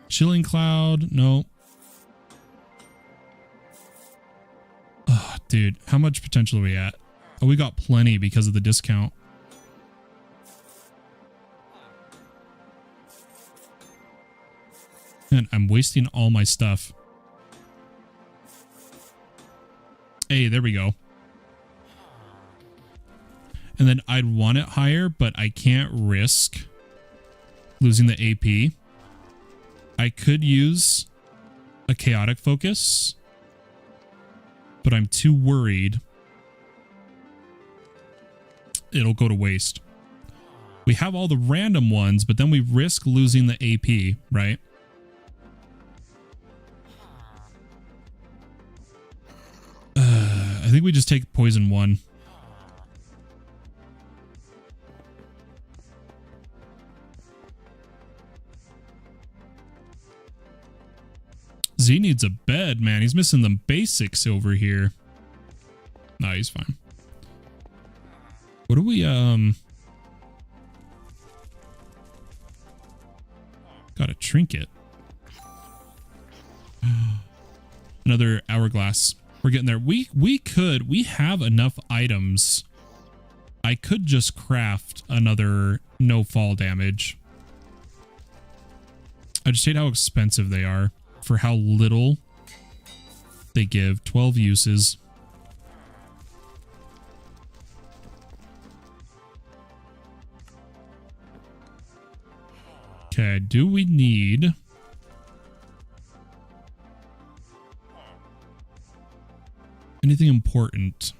Chilling Cloud, no. Oh, Dude, how much potential are we at? Oh, we got plenty because of the discount. Man, I'm wasting all my stuff. Hey, there we go. And then I'd want it higher, but I can't risk losing the AP. I could use a chaotic focus, but I'm too worried it'll go to waste. We have all the random ones, but then we risk losing the AP, right? I think we just take poison 1. Z needs a bed, man. He's missing the basics over here. No, he's fine. What do we, got a trinket. Another hourglass. We're getting there. We have enough items. I could just craft another no fall damage. I just hate how expensive they are for how little they give. 12 uses. Okay, do we need... anything important?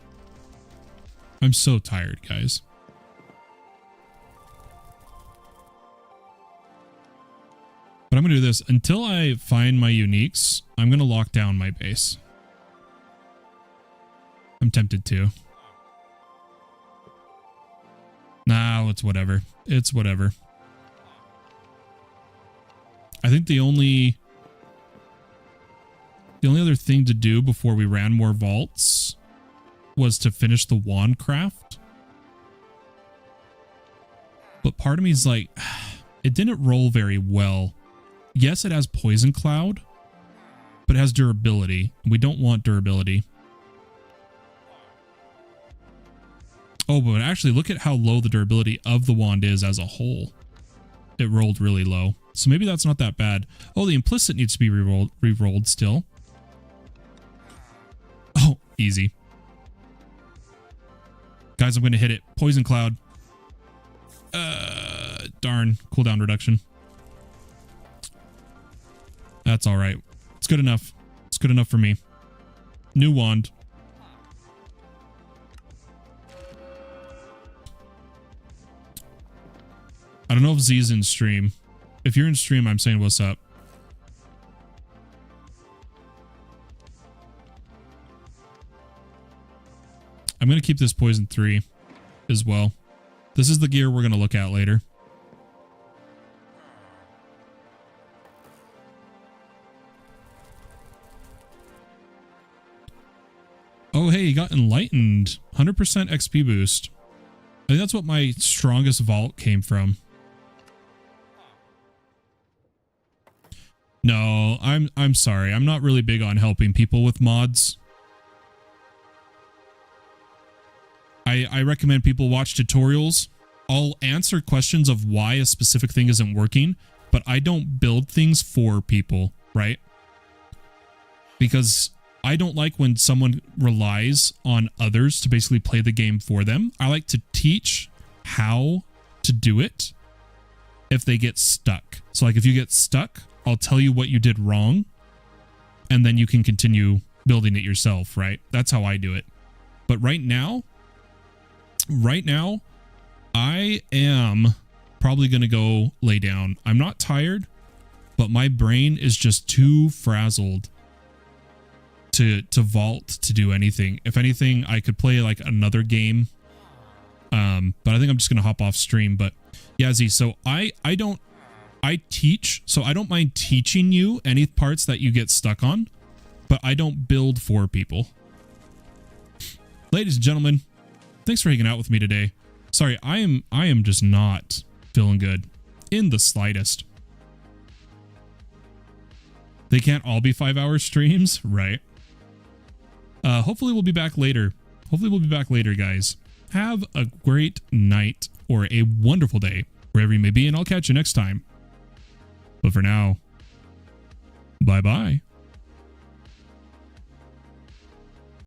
I'm so tired, guys. But I'm going to do this. Until I find my uniques, I'm going to lock down my base. I'm tempted to. Nah, it's whatever. It's whatever. I think the only other thing to do before we ran more vaults was to finish the wand craft. But part of me is like, it didn't roll very well. Yes, it has poison cloud, but it has durability. We don't want durability. Oh, but actually look at how low the durability of the wand is as a whole. It rolled really low. So maybe that's not that bad. Oh, the implicit needs to be re-rolled still. Oh, easy. Guys, I'm going to hit it. Poison cloud. Darn. Cooldown reduction. That's all right. It's good enough. It's good enough for me. New wand. I don't know if Z's in stream. If you're in stream, I'm saying what's up. I'm going to keep this poison 3 as well. This is the gear we're going to look at later. Oh, hey, you got enlightened. 100% XP boost. I think that's what my strongest vault came from. No, I'm sorry. I'm not really big on helping people with mods. I recommend people watch tutorials. I'll answer questions of why a specific thing isn't working, but I don't build things for people, right? Because I don't like when someone relies on others to basically play the game for them. I like to teach how to do it if they get stuck. So like if you get stuck, I'll tell you what you did wrong, and then you can continue building it yourself, right? That's how I do it. But right now, I am probably going to go lay down. I'm not tired, but my brain is just too frazzled to vault, to do anything. If anything, I could play like another game. But I think I'm just going to hop off stream. But yeah, Z, so I teach, so I don't mind teaching you any parts that you get stuck on, but I don't build for people. Ladies and gentlemen, thanks for hanging out with me today. Sorry, I am just not feeling good in the slightest. They can't all be 5-hour streams, right? Hopefully we'll be back later. Guys. Have a great night or a wonderful day wherever you may be, and I'll catch you next time. But for now, bye-bye.